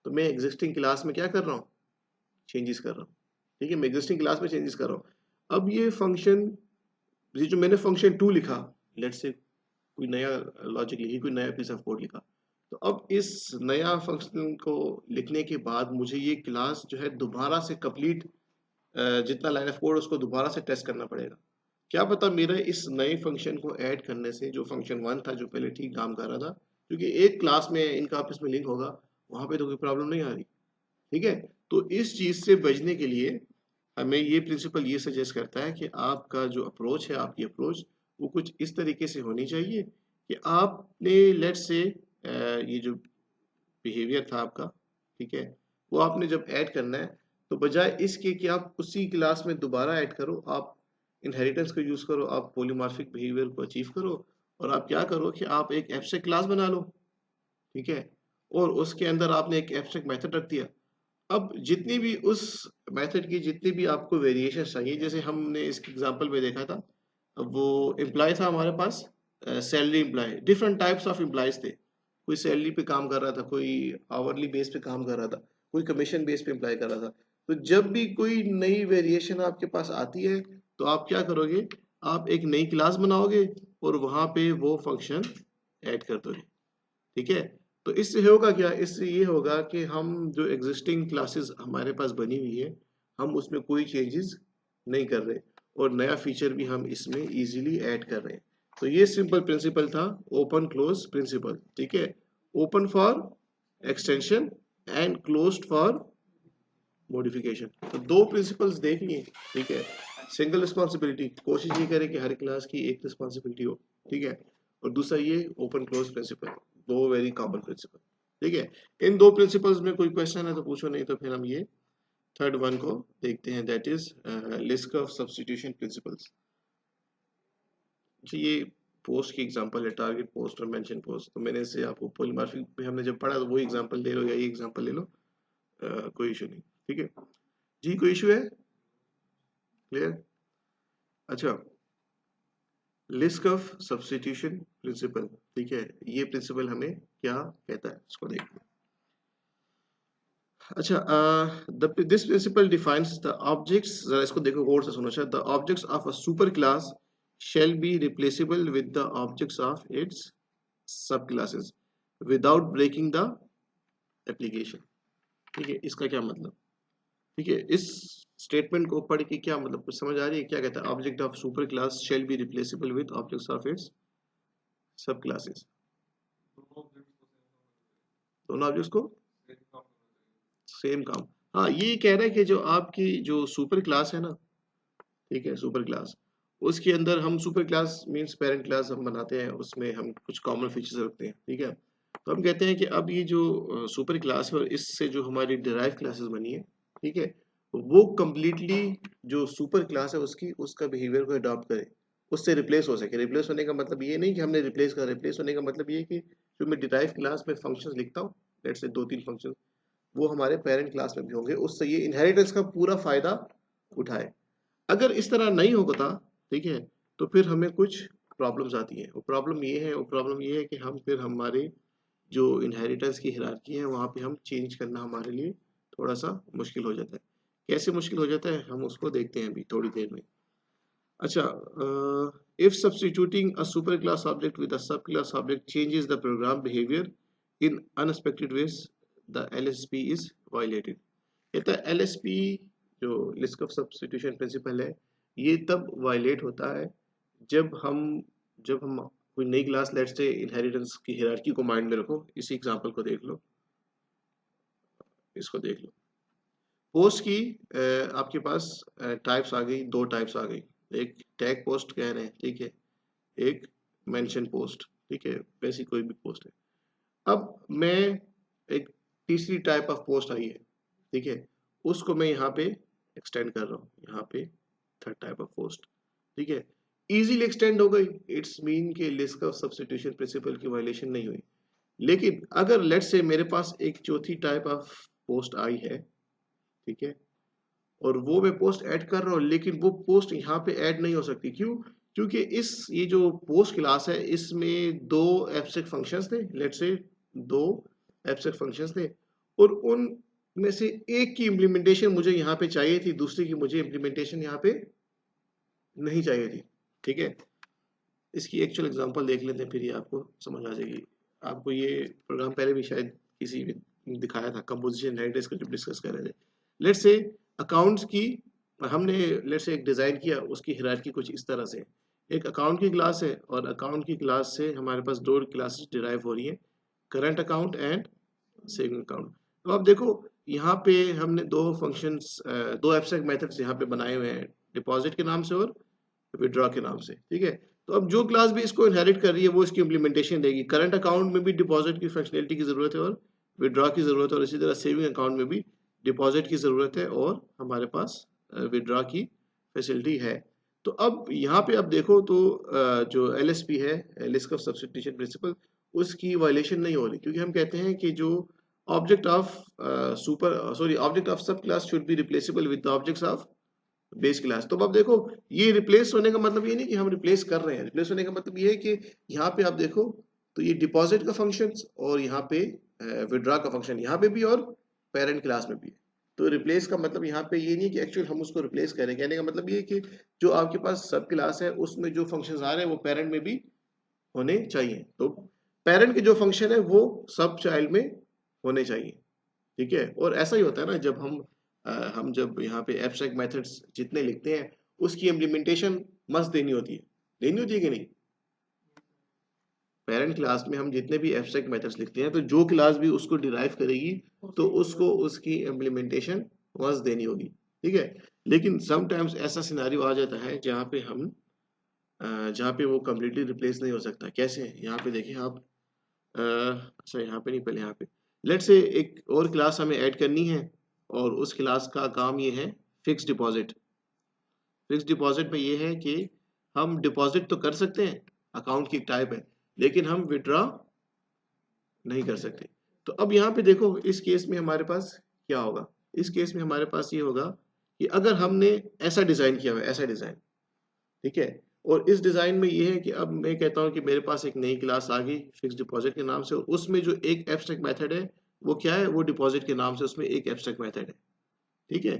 तो मैं एग्जिस्टिंग क्लास में क्या कर रहा हूँ, चेंजेस कर रहा हूँ, ठीक है। मैं एग्जिस्टिंग क्लास में चेंजेस कर रहा हूँ। अब ये फंक्शन, ये जो मैंने फंक्शन 2 लिखा, लेट्स से कोई नया लॉजिक लिखी, कोई नया पीस ऑफ कोड लिखा, तो अब इस नया फंक्शन को लिखने के बाद मुझे ये क्लास जो है दोबारा से कंप्लीट, जितना लाइन ऑफ कोड उसको दोबारा से टेस्ट करना पड़ेगा। क्या पता मेरे इस नए फंक्शन को ऐड करने से जो फंक्शन 1 था जो पहले ठीक काम कर रहा था, क्योंकि एक क्लास में इनका आपस में लिंक होगा, वहां पे तो कोई प्रॉब्लम नहीं आ रही, ठीक है। तो इस चीज से बचने के लिए हमें ये प्रिंसिपल ये सजेस्ट करता है कि आपका जो अप्रोच है, आपकी अप्रोच वो कुछ इस तरीके से होनी चाहिए कि आपने लेट्स से ये जो बिहेवियर था आपका, ठीक है, वो आपने जब ऐड करना है, तो बजाय इसके कि आप उसी क्लास में दोबारा ऐड करो, आप इनहेरिटेंस को यूज करो, आप पॉलीमॉर्फिक बिहेवियर को अचीव करो, और आप क्या करो कि आप एक एब्स्ट्रैक्ट क्लास बना लो, ठीक है। और उसके अंदर आपने एक एब्स्ट्रैक्ट मेथड रख दिया। अब जितनी भी उस मेथड की जितनी भी आपको वेरिएशन चाहिए, जैसे हमने इस एग्जांपल में देखा था, वो एम्प्लॉय था हमारे पास, salary employ, different types of employees थे। कोई सैलरी पे काम कर रहा था, कोई आवरली बेस पे काम कर रहा था, कोई कमीशन बेस पे अप्लाई कर रहा था। तो जब भी कोई नई वेरिएशन आपके पास आती है, तो आप क्या करोगे, आप एक नई क्लास बनाओगे और वहां पे वो फंक्शन ऐड कर दोगे, ठीक है। तो इससे होगा क्या, इससे ये होगा कि हम जो एग्जिस्टिंग क्लासेस हमारे पास बनी हुई है, हम उसमें कोई चेंजेस नहीं कर रहे, और नया फीचर भी हम इसमें इजीली ऐड कर रहे हैं। तो ये सिंपल प्रिंसिपल था, ओपन क्लोज प्रिंसिपल, ठीक है। Open for extension and closed for modification. तो दो प्रिंसिपल्स देख लिए, ठीक है। सिंगल रिस्पॉन्सिबिलिटी, कोशिश ये करें कि हर क्लास की एक रिस्पॉन्सिबिलिटी हो, ठीक है। और दूसरा ये ओपन क्लोज प्रिंसिपल, दो वेरी कॉमन प्रिंसिपल, ठीक है। इन दो प्रिंसिपल्स में कोई क्वेश्चन है तो पूछो, नहीं तो फिर हम ये थर्ड वन को देखते हैं, that is list of substitution principles. जी, ये पोस्ट की एग्जांपल है, टारगेट पोस्ट और मेंशन पोस्ट। तो मैंने इससे आपको पॉलीमॉर्फिक में हमने जब पढ़ा तो वही एग्जांपल ले लो या ये एग्जांपल ले लो, कोई इशू नहीं, ठीक है जी। कोई इशू है? क्लियर? अच्छा, लिस्ट ऑफ सब्स्टिट्यूशन प्रिंसिपल, ठीक है। ये प्रिंसिपल हमें क्या कहता है, इसको देखते हैं। अच्छा, this principle defines the objects, जरा इसको देखो गौर से सुनो। अच्छा, the objects of a super class shall be replaceable with the objects of its subclasses without breaking the application, ठीक है। इसका क्या मतलब, ठीक है, इस स्टेटमेंट को पढ़ के क्या मतलब, कुछ समझ आ रही है? क्या कहता है, object of super class shall be replaceable with objects of its सब क्लासेस। दोनों ऑब्जेक्ट्स को सेम काम, हाँ, ये कह रहा है कि जो आपकी जो सुपर क्लास है ना, ठीक है, सुपर क्लास, उसके अंदर हम super class means parent class हम बनाते हैं, उसमें हम कुछ कॉमन फीचर्स रखते हैं, ठीक है। तो हम कहते हैं कि अब ये जो सुपर क्लास है और इससे जो हमारी डिराइव क्लासेस बनी है, ठीक है, वो कम्प्लीटली जो सुपर क्लास है उसकी उसका बिहेवियर को अडॉप्ट करे, उससे रिप्लेस हो सके। रिप्लेस होने का मतलब ये नहीं कि हमने रिप्लेस करा, रिप्लेस होने का मतलब ये है कि जो मैं डिराइव क्लास में फंक्शंस लिखता हूँ, लेट्स से 2-3 फंक्शन, वो हमारे पेरेंट क्लास में भी होंगे, उससे ये इनहेरिटेंस का पूरा फायदा उठाए। अगर इस तरह नहीं होता, ठीक है, तो फिर हमें कुछ प्रॉब्लम्स आती हैं। वो प्रॉब्लम ये है कि हम फिर हमारे जो इनहेरिटेंस की हिरार्की है वहाँ पे हम चेंज करना हमारे लिए थोड़ा सा मुश्किल हो जाता है। कैसे मुश्किल हो जाता है हम उसको देखते हैं अभी थोड़ी देर में। अच्छा, if substituting a superclass object with a subclass object changes the program behavior in unexpected ways, the LSP is violated। कहता है LSP जो लिस्ट ऑफ सब्स्टिट्यूशन प्रिंसिपल है, ये तब वायलेट होता है जब हम कोई नई क्लास, लेट्स से इनहेरिटेंस की हायरार्की को माइंड में रखो। इसी एग्जांपल को देख लो, इसको देख लो। पोस्ट की आपके पास टाइप्स आ गई, 2 टाइप्स आ गई। एक टैग पोस्ट कह रहे हैं, ठीक है, एक मेंशन पोस्ट, ठीक है, वैसी कोई भी पोस्ट है। अब मैं एक तीसरी टाइप ऑफ पोस्ट आई है, ठीक है, उसको मैं यहाँ पे एक्सटेंड कर रहा हूँ, यहाँ पे थर्ड टाइप ऑफ पोस्ट, ठीक है, इजीली एक्सटेंड हो गई। इट्स मीन के लिस्ट ऑफ सब्स्टिट्यूशन प्रिंसिपल की वायलेशन नहीं हुई। लेकिन अगर लेट्स से मेरे पास एक चौथी टाइप ऑफ पोस्ट आई है, ठीक है, और वो मैं पोस्ट ऐड कर रहा हूँ, लेकिन वो पोस्ट यहाँ पे ऐड नहीं हो सकती। क्यों? क्योंकि ये जो पोस्ट क्लास है इसमें 2 एब्स्ट्रैक्ट फंक्शंस थे, लेट्स से 2 एब्स्ट्रैक्ट फंक्शंस थे, और उन में से एक की इम्प्लीमेंटेशन मुझे यहाँ पे चाहिए थी, दूसरी की मुझे इम्प्लीमेंटेशन यहाँ पे नहीं चाहिए थी, ठीक है। इसकी एक्चुअल एग्जांपल देख लेते हैं, फिर ये आपको समझ आ जाएगी। आपको ये प्रोग्राम पहले भी शायद किसी में दिखाया था, कंपोजिशन हेरिटेज का जो डिस्कस कर रहे थे। लेट्स से अकाउंट्स की हमने लेट्स से एक डिजाइन किया, उसकी हायरार्की कुछ इस तरह से। एक अकाउंट की क्लास है और अकाउंट की क्लास से हमारे पास 2 क्लासेस डिराइव हो रही हैं, current account and saving account. तो आप देखो यहाँ पे हमने 2 फंक्शंस, 2 एब्स्ट्रैक्ट मेथड्स यहाँ पे बनाए हुए हैं, डिपॉजिट के नाम से और विड्रॉ के नाम से, ठीक है। तो अब जो क्लास भी इसको इनहेरिट कर रही है वो इसकी इम्प्लीमेंटेशन देगी। करंट अकाउंट में भी डिपॉजिट की फंक्शनैलिटी की जरूरत है और विड्रॉ की जरूरत है, और इसी तरह सेविंग अकाउंट में भी डिपॉजिट की जरूरत है और हमारे पास विड्रॉ की फैसिलिटी है। तो अब यहाँ पे अब देखो तो जो LSP है, लिस्ट ऑफ सब्स्टिट्यूशन प्रिंसिपल, उसकी वायलेशन नहीं हो रही, क्योंकि हम कहते हैं कि जो ऑब्जेक्ट ऑफ ऑब्जेक्ट ऑफ सब class should be replaceable with the objects of base class. तो अब देखो ये रिप्लेस होने का मतलब ये नहीं कि हम रिप्लेस कर रहे हैं, रिप्लेस होने का मतलब ये है कि यहाँ पे आप देखो तो ये डिपॉजिट का फंक्शन और यहाँ पे विड्रॉ का फंक्शन यहाँ पे भी और पेरेंट क्लास में भी है। तो रिप्लेस का मतलब यहाँ पे ये नहीं कि एक्चुअल हम उसको रिप्लेस करें, कहने का मतलब ये है कि जो आपके पास सब क्लास है उसमें जो फंक्शंस आ रहे हैं वो पेरेंट में भी होने चाहिए। तो पेरेंट के जो फंक्शन है वो सब चाइल्ड में होने चाहिए, ठीक है। और ऐसा ही होता है ना, जब हम जब यहाँ पे एब्स्ट्रैक्ट मेथड्स जितने लिखते हैं उसकी इम्प्लीमेंटेशन मस्ट देनी होती है कि नहीं। पेरेंट क्लास में हम जितने भी एब्स्ट्रैक्ट मेथड्स लिखते हैं तो जो क्लास भी उसको डिराइव करेगी तो उसको उसकी इम्प्लीमेंटेशन मस्ट देनी होगी, ठीक है। लेकिन समटाइम्स ऐसा सिनेरियो आ जाता है जहाँ पे वो कम्प्लीटली रिप्लेस नहीं हो सकता। कैसे? यहाँ पे देखिए आप, अच्छा यहाँ पे नहीं, पहले यहाँ पे लेट से एक और क्लास हमें ऐड करनी है और उस क्लास का काम ये है फिक्स डिपॉजिट। फिक्स डिपॉजिट में ये है कि हम डिपॉजिट तो कर सकते हैं, अकाउंट की टाइप है, लेकिन हम विड्रॉ नहीं कर सकते। तो अब यहाँ पे देखो इस केस में हमारे पास क्या होगा। इस केस में हमारे पास ये होगा कि अगर हमने ऐसा डिजाइन किया हुआ है, ऐसा डिजाइन, ठीक है, और इस डिजाइन में ये है कि अब मैं कहता हूं कि मेरे पास एक नई क्लास आ गई फिक्स डिपॉजिट के नाम से, और उसमें जो एक एब्स्ट्रैक्ट मेथड है वो क्या है, वो डिपॉजिट के नाम से उसमें एक एब्स्ट्रैक्ट मेथड है, ठीक है।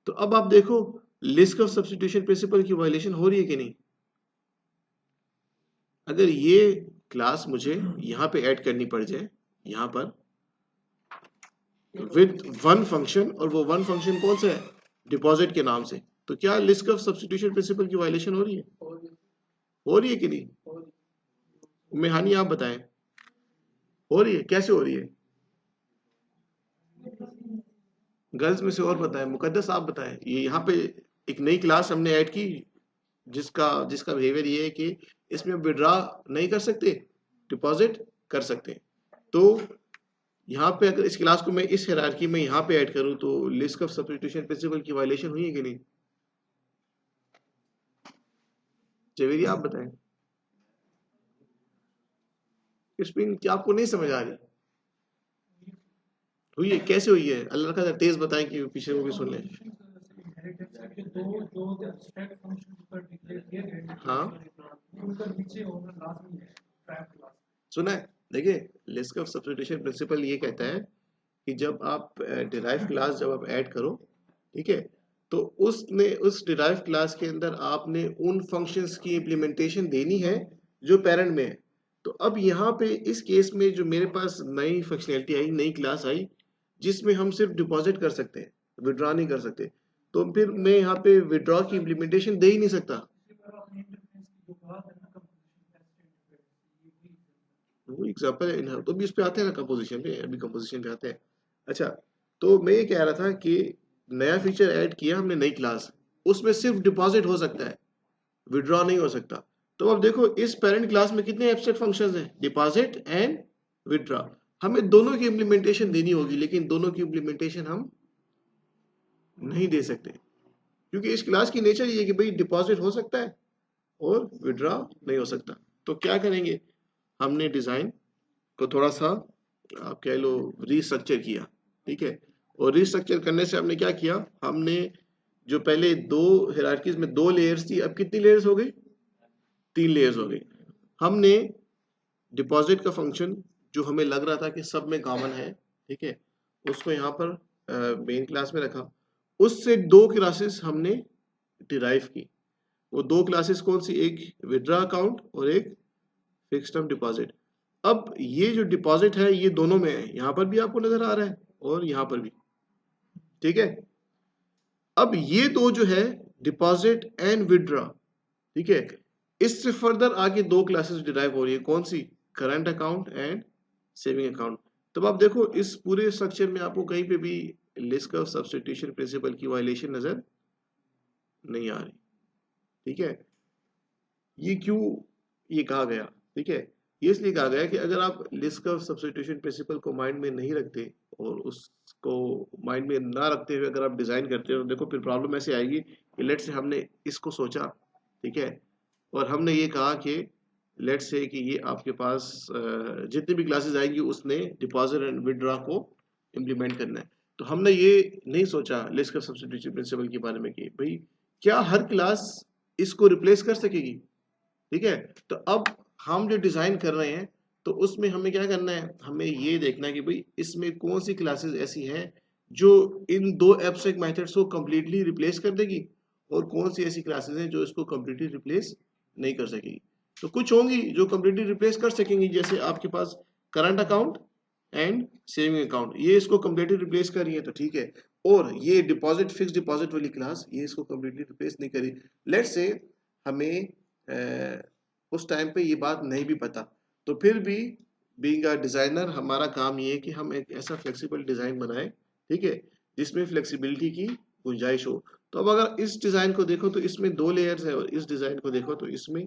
तो अब आप देखो लिस्ट ऑफ सब्स्टिट्यूशन प्रिंसिपल की वायलेशन हो रही है कि नहीं। अगर ये क्लास मुझे यहाँ पे ऐड करनी पड़ जाए यहाँ पर विद वन फंक्शन, और वो वन फंक्शन कौन सा है, डिपॉजिट के नाम से, तो क्या लिस्ट ऑफ सब्स्टिट्यूशन प्रिंसिपल की वायलेशन हो रही है? हो रही है कि नहीं? मेहानी आप बताएं, हो रही है? कैसे हो रही है? गर्ल्स में से और बताएं, मुकद्दस आप बताएं। ये यहाँ पे एक नई क्लास हमने ऐड की जिसका जिसका बिहेवियर ये है कि इसमें विड्रॉ नहीं कर सकते, डिपॉजिट कर सकते हैं। तो यहाँ पे अगर इस क्लास को मैं इस हायरार्की में यहाँ पे ऐड करूँ तो लिस्ट ऑफ सब्स्टिट्यूशन प्रिंसिपल की वायलेशन हुई है कि नहीं? जवेरी आप बताएं, इसमें क्या आपको नहीं समझ आ रही? हुई है, कैसे हुई है? अल्लाह का तेज बताएं कि पीछे वो भी सुन लें। हाँ सुना है, देखिए लिस्ट ऑफ सब्स्टिट्यूशन प्रिंसिपल ये कहता है कि जब आप डिराइव क्लास जब आप ऐड करो, ठीक है, तो उसने उस डिराइव क्लास के अंदर आपने उन फंक्शंस की इम्प्लीमेंटेशन देनी है जो पेरेंट में है। तो अब यहाँ पे इस केस में जो मेरे पास नई फंक्शनैलिटी आई, नई क्लास आई, जिसमें हम सिर्फ डिपॉजिट कर सकते हैं, विड्रॉ नहीं कर सकते, तो फिर मैं यहाँ पे विड्रॉ की इम्प्लीमेंटेशन दे ही नहीं सकता। वो एग्जांपल है, तो भी इस पे आते हैं ना कंपोजिशन पे, अभी कंपोजिशन पे आते हैं। अच्छा, तो मैं ये कह रहा था कि नया फीचर ऐड किया हमने, नई क्लास, उसमें सिर्फ डिपॉजिट हो सकता है, विड्रॉ नहीं हो सकता। तो अब देखो इस पेरेंट क्लास में कितने एब्स्ट्रैक्ट फंक्शंस हैं, डिपॉजिट एंड विड्रॉ। हमें दोनों की इम्प्लीमेंटेशन देनी होगी, लेकिन दोनों की इम्प्लीमेंटेशन हम नहीं दे सकते, क्योंकि इस क्लास की नेचर ये है कि भाई डिपॉजिट हो सकता है और विड्रॉ नहीं हो सकता। तो क्या करेंगे, हमने डिजाइन को थोड़ा सा आप कह लो रीस्ट्रक्चर किया, ठीक है। और रीस्ट्रक्चर करने से हमने क्या किया, हमने जो पहले दो हायरार्कीज में दो लेयर्स थी, अब कितनी लेयर्स हो गई, तीन लेयर्स हो गई। हमने डिपॉजिट का फंक्शन जो हमें लग रहा था कि सब में कॉमन है, ठीक है, उसको यहाँ पर मेन क्लास में रखा। उससे दो क्लासेस हमने डिराइव की। वो दो क्लासेस कौन सी, एक विड्रॉ अकाउंट और एक फिक्स्ड टर्म डिपॉजिट। अब ये जो डिपॉजिट है ये दोनों में है, यहाँ पर भी आपको नजर आ रहा है और यहाँ पर भी, ठीक है। अब ये दो जो है डिपॉजिट एंड विड्रॉ, ठीक है, इससे फर्दर आगे दो क्लासेस डिराइव हो रही है, कौन सी, current account and saving account. तब आप देखो इस पूरे स्ट्रक्चर में आपको कहीं पे भी लिस्ट ऑफ सब्स्टिट्यूशन प्रिंसिपल की वायलेशन नजर नहीं आ रही, ठीक है। ये क्यों ये कहा गया, ठीक है, ये इसलिए कहा गया कि अगर आप लिस्ट ऑफ सब्स्टिट्यूशन प्रिंसिपल को माइंड में नहीं रखते और उसको माइंड में ना रखते हुए अगर आप डिजाइन करते हो, तो देखो फिर प्रॉब्लम ऐसे आएगी कि लेट से हमने इसको सोचा, ठीक है, और हमने ये कहा कि लेट से कि ये आपके पास जितनी भी क्लासेस आएंगी उसने डिपॉजिट एंड विड्रॉ को इम्प्लीमेंट करना है। तो हमने ये नहीं सोचा लिस्ट ऑफ सब्स्टिट्यूशन प्रिंसिपल के बारे में कि भाई क्या हर क्लास इसको रिप्लेस कर सकेगी, ठीक है। तो अब हम जो डिजाइन कर रहे हैं, तो उसमें हमें क्या करना है, हमें ये देखना है कि भाई इसमें कौन सी क्लासेस ऐसी हैं जो इन दो एब्स्ट्रैक्ट मेथड्स को कंप्लीटली रिप्लेस कर देगी, और कौन सी ऐसी क्लासेस हैं जो इसको कंप्लीटली रिप्लेस नहीं कर सकेगी। तो कुछ होंगी जो कंप्लीटली रिप्लेस कर सकेंगी, जैसे आपके पास current account and saving account, ये इसको कंप्लीटली रिप्लेस कर रही है, तो ठीक है। और ये डिपॉजिट, फिक्स डिपॉजिट वाली क्लास, ये इसको कंप्लीटली रिप्लेस नहीं करी। लेट्स से हमें उस टाइम पे ये बात नहीं भी पता, तो फिर भी बीइंग अ डिजाइनर हमारा काम ये है कि हम एक ऐसा फ्लेक्सिबल डिजाइन बनाएं, ठीक है, जिसमें फ्लेक्सिबिलिटी की गुंजाइश हो। तो अब अगर इस डिजाइन को देखो तो इसमें दो लेयर्स है, और इस डिजाइन को देखो तो इसमें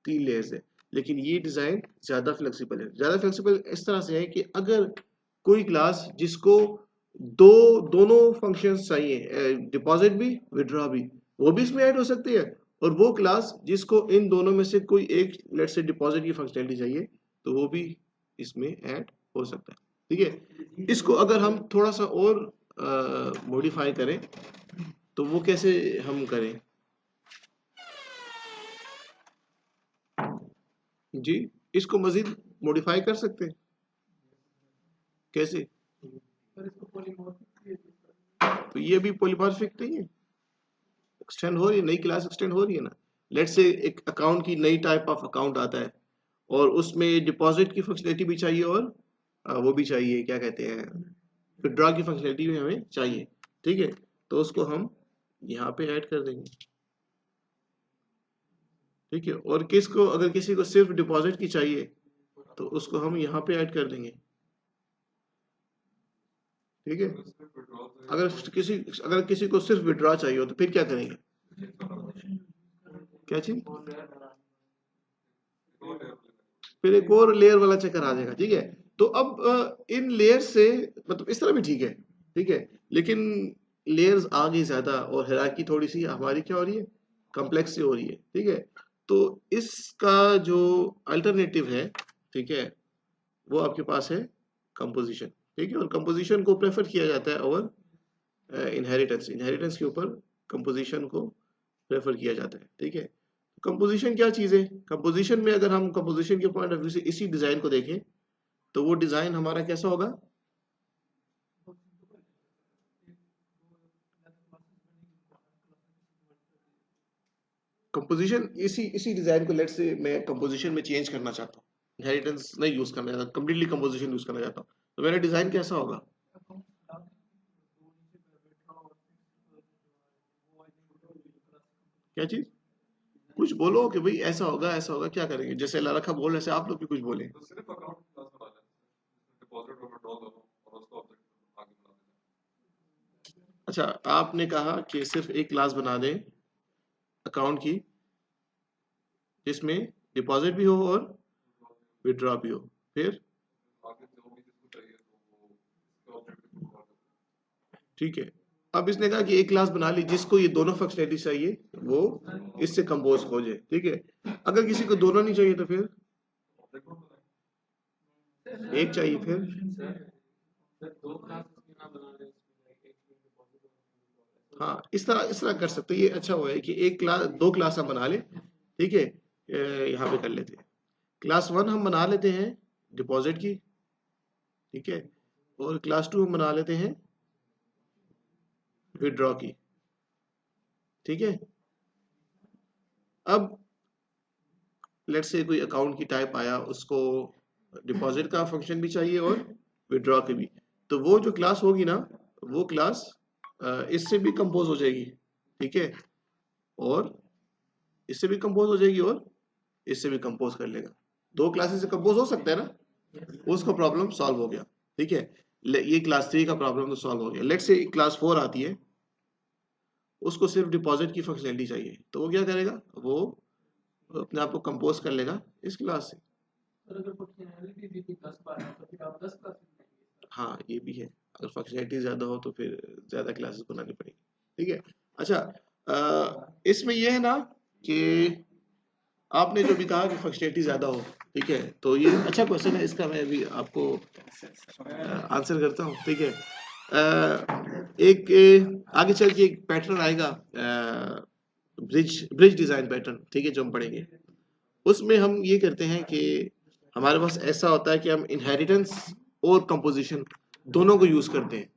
तीन लेयर्स है, लेकिन ये डिजाइन ज्यादा फ्लेक्सिबल है। ज्यादा फ्लेक्सिबल इस तरह से है कि अगर कोई क्लास जिसको दो दोनों फंक्शंस चाहिए, डिपॉजिट भी विड्रॉ भी, वो भी इसमें ऐड हो सकती है। और वो क्लास जिसको इन दोनों में से कोई एक, लेट से डिपॉजिट की फंक्शनैलिटी चाहिए, तो वो भी इसमें ऐड हो सकता है, ठीक है। इसको अगर हम थोड़ा सा और मॉडिफाई करें, तो वो कैसे हम करें जी, इसको मजीद मॉडिफाई कर सकते हैं, कैसे? तो ये भी पॉलीमॉर्फिक नहीं है, एक्सटेंड हो रही है, नई क्लास एक्सटेंड हो रही है ना। लेट से एक अकाउंट की नई टाइप ऑफ अकाउंट आता है, और उसमें डिपॉजिट की फंक्शनैलिटी भी चाहिए, और वो भी चाहिए, क्या कहते हैं, विड्रॉ की फंक्शनैलिटी भी हमें चाहिए, ठीक है। तो उसको हम यहाँ पे ऐड कर देंगे, ठीक है। और किसको, अगर किसी को सिर्फ डिपॉजिट की चाहिए, तो उसको हम यहाँ पे ऐड कर देंगे, ठीक है। अगर किसी को सिर्फ विड्रॉ चाहिए हो, तो फिर क्या करेंगे, क्या चीज, फिर एक और लेयर वाला चक्कर आ जाएगा। ठीक है, तो अब इन लेयर से मतलब इस तरह भी ठीक है, ठीक है, लेकिन लेयर्स आ गई ज्यादा और हायरार्की थोड़ी सी हमारी क्या हो रही है, कॉम्प्लेक्स सी हो रही है। ठीक है, तो इसका जो अल्टरनेटिव है, ठीक है, वो आपके पास है कंपोजिशन। ठीक है, और कंपोजिशन को प्रेफर किया जाता है और इनहेरिटेंस, इनहेरिटेंस के ऊपर कंपोजिशन को प्रेफर किया जाता है। ठीक है, कंपोजिशन क्या चीज है, कंपोजिशन में अगर हम कंपोजिशन के पॉइंट ऑफ व्यू से इसी डिजाइन को देखें तो वो डिजाइन हमारा कैसा होगा, कंपोजिशन इसी इसी डिजाइन को लेट से मैं कंपोजिशन में चेंज करना चाहता हूँ, इनहेरिटेंस नहीं यूज करना चाहता, कंप्लीटली कंपोजिशन यूज करना चाहता हूँ, तो मेरा डिजाइन कैसा होगा, क्या चीज, कुछ बोलो कि भाई ऐसा होगा ऐसा होगा, क्या करेंगे, जैसे लड़का बोल रहे ऐसे आप लोग भी कुछ बोले। अच्छा, आपने कहा कि सिर्फ एक क्लास बना दें अकाउंट की जिसमें डिपॉजिट भी हो और विड्रॉ भी हो, फिर ठीक है, अब इसने कहा कि एक क्लास बना ली जिसको ये दोनों फंक्शनैलिटी चाहिए वो इससे कंपोज हो जाए। ठीक है, अगर किसी को दोनों नहीं चाहिए तो फिर एक चाहिए, फिर हाँ इस तरह कर सकते हैं, ये अच्छा हुआ है कि एक क्लास दो क्लास हम बना ले। ठीक है, यहाँ पे कर लेते हैं, क्लास वन हम बना लेते हैं डिपॉजिट की, ठीक है, और क्लास टू हम बना लेते हैं विड्रॉ की। ठीक है, अब लेट्स से कोई अकाउंट की टाइप आया, उसको डिपॉजिट का फंक्शन भी चाहिए और विड्रॉ की भी, तो वो जो क्लास होगी ना, वो क्लास इससे भी कंपोज हो जाएगी। ठीक है, और इससे भी कंपोज हो जाएगी और इससे भी कंपोज कर लेगा, दो क्लासेस से कंपोज हो सकता है ना, उसका प्रॉब्लम सॉल्व हो गया। ठीक है, ये क्लास थ्री का प्रॉब्लम तो सॉल्व हो गया। लेट्स से क्लास फोर आती है, उसको सिर्फ डिपॉजिट की फंक्शनैलिटी चाहिए, तो वो क्या करेगा, वो अपने आप को कंपोज कर लेगा इस क्लास से। हाँ ये भी है, अगर फंक्शनैलिटी ज्यादा हो तो फिर ज्यादा क्लासेस बनानी पड़ेगी। ठीक है, अच्छा, इसमें ये है ना कि आपने जो भी कहा कि फंक्शनैलिटी ज्यादा हो, ठीक है, तो ये अच्छा क्वेश्चन है, इसका मैं भी आपको आंसर करता हूँ। ठीक है, एक आगे चल के एक पैटर्न आएगा, ब्रिज ब्रिज डिजाइन पैटर्न, ठीक है, जो हम पढ़ेंगे उसमें हम ये करते हैं कि हमारे पास ऐसा होता है कि हम इनहेरिटेंस और कंपोजिशन दोनों को यूज करते हैं।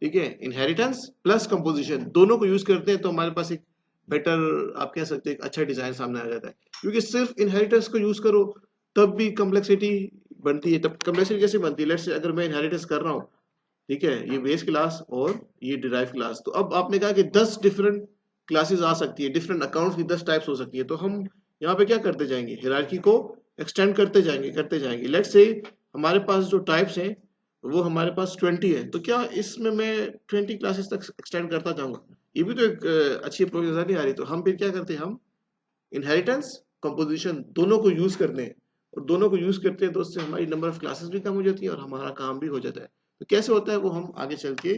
ठीक है, इनहेरिटेंस प्लस कंपोजिशन दोनों को यूज करते हैं, तो हमारे पास एक बेटर, आप कह सकते हैं एक अच्छा डिजाइन सामने आ जाता है। क्योंकि सिर्फ इनहेरिटेंस को यूज करो तब भी कम्प्लेक्सिटी बनती है। तब कम्प्लेक्सिटी कैसे बनती है, लेट्स से अगर मैं इनहेरिटेंस कर रहा हूँ, ठीक है, ये बेस क्लास और ये डिराइव क्लास, तो अब आपने कहा कि 10 डिफरेंट क्लासेस आ सकती है, डिफरेंट अकाउंट्स की 10 टाइप्स हो सकती है, तो हम यहाँ पे क्या करते जाएंगे, हायरार्की को एक्सटेंड करते जाएंगे। लेट्स से हमारे पास जो टाइप्स हैं वो हमारे पास 20 है, तो क्या इसमें मैं 20 क्लासेस तक एक्सटेंड करता जाऊंगा, ये भी तो एक अच्छी अप्रोच नजर नहीं आ रही। तो हम फिर क्या करते हैं, हम इनहेरिटेंस कंपोजिशन दोनों को यूज करते हैं, और दोनों को यूज करते हैं तो उससे हमारी नंबर ऑफ क्लासेस भी कम हो जाती है और हमारा काम भी हो जाता है। तो कैसे होता है वो हम आगे चल के,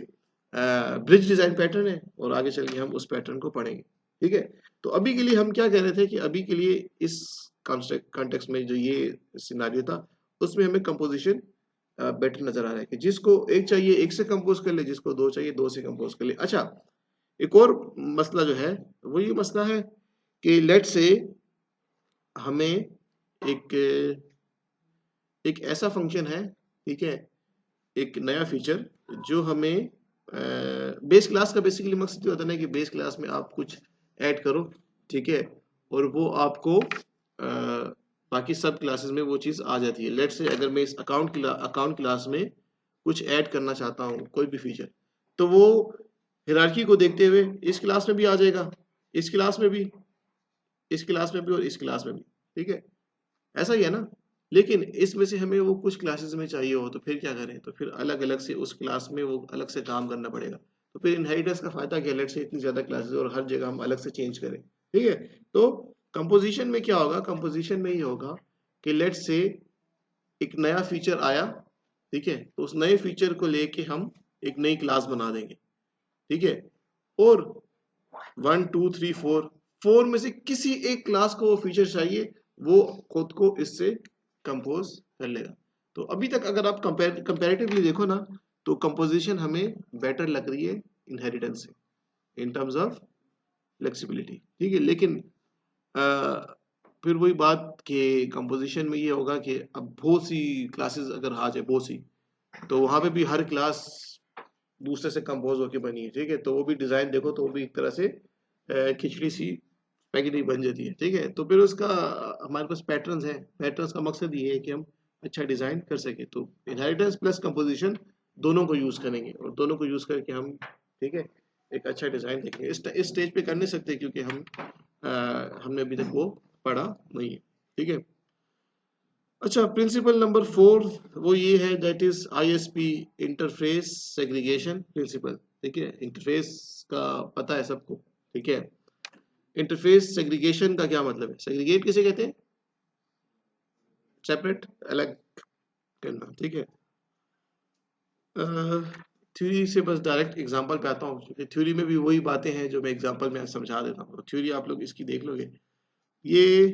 ब्रिज डिजाइन पैटर्न है और आगे चल के हम उस पैटर्न को पढ़ेंगे। ठीक है, तो अभी के लिए हम क्या कह रहे थे कि अभी के लिए इस कॉन्टेक्स्ट में जो ये सिनारियो था उसमें हमें कंपोजिशन बेटर नजर आ रहा है कि जिसको एक चाहिए एक से कंपोज कर ले, जिसको दो चाहिए दो से कंपोज कर ले। अच्छा, एक और मसला जो है वो ये मसला है कि लेट से हमें एक एक ऐसा फंक्शन है, ठीक है, एक नया फीचर जो हमें बेस क्लास का बेसिकली मकसद ये होता है ना कि बेस क्लास में आप कुछ ऐड करो, ठीक है, और वो आपको बाकी सब क्लासेस में वो चीज़ आ जाती है। लेट्स से अगर मैं इस अकाउंट क्लास में कुछ ऐड करना चाहता हूँ कोई भी फीचर, तो वो हिरार्की को देखते हुए इस क्लास में भी आ जाएगा, इस क्लास में भी, इस क्लास में भी और इस क्लास में भी। ठीक है, ऐसा ही है ना, लेकिन इसमें से हमें वो कुछ क्लासेस में चाहिए हो तो फिर क्या करें, तो फिर अलग अलग से उस क्लास में वो अलग से काम करना पड़ेगा। तो फिर इनहेरिटेंस का फायदा क्या, लेट्स से इतनी ज्यादा क्लासेस और हर जगह हम अलग से चेंज करें। ठीक है, तो कंपोजिशन में क्या होगा, कंपोजिशन में ये होगा कि लेट्स से एक नया फीचर आया, ठीक है, तो उस नए फीचर को लेके हम एक नई क्लास बना देंगे, ठीक है, और 1 2 3 4 में से किसी एक क्लास को वो फीचर चाहिए, वो खुद को इससे कंपोज कर लेगा। तो अभी तक अगर आप कंपैरेटिवली देखो ना, तो कंपोजिशन हमें बेटर लग रही है इनहेरिटेंस से इन टर्म्स ऑफ फ्लेक्सिबिलिटी, ठीक है। लेकिन फिर वही बात कि कंपोजिशन में ये होगा कि अब बहुत सी क्लासेस अगर आ जाए, बहुत सी, तो वहां पे भी हर क्लास दूसरे से कंपोज होके बनी है, ठीक है, तो वो भी डिजाइन देखो तो वो भी एक तरह से खिचड़ी सी पैकेजिंग बन जाती है, ठीक है। तो फिर उसका हमारे पास पैटर्न्स हैं, पैटर्न्स का मकसद ये है कि हम अच्छा डिजाइन कर सके। तो इनहेरिटेंस प्लस कंपोजिशन दोनों को यूज करेंगे और दोनों को यूज करके हम, ठीक है, एक अच्छा डिजाइन देखेंगे। इस स्टेज पे कर नहीं सकते क्योंकि हमने अभी तक वो पढ़ा नहीं है, ठीक है। अच्छा, प्रिंसिपल नंबर 4 वो ये है, that is ISP, interface segregation principle, ठीक है। इंटरफेस का पता है सबको, ठीक है। इंटरफेस सेग्रीगेशन का क्या मतलब है, सेग्रीगेट किसे कहते हैं, सेपरेट, अलग करना, ठीक है। थ्योरी से बस डायरेक्ट एग्जांपल पे आता हूँ, क्योंकि थ्योरी में भी वही बातें हैं जो मैं एग्जांपल में समझा देता हूँ। थ्योरी आप लोग इसकी देख लोगे, ये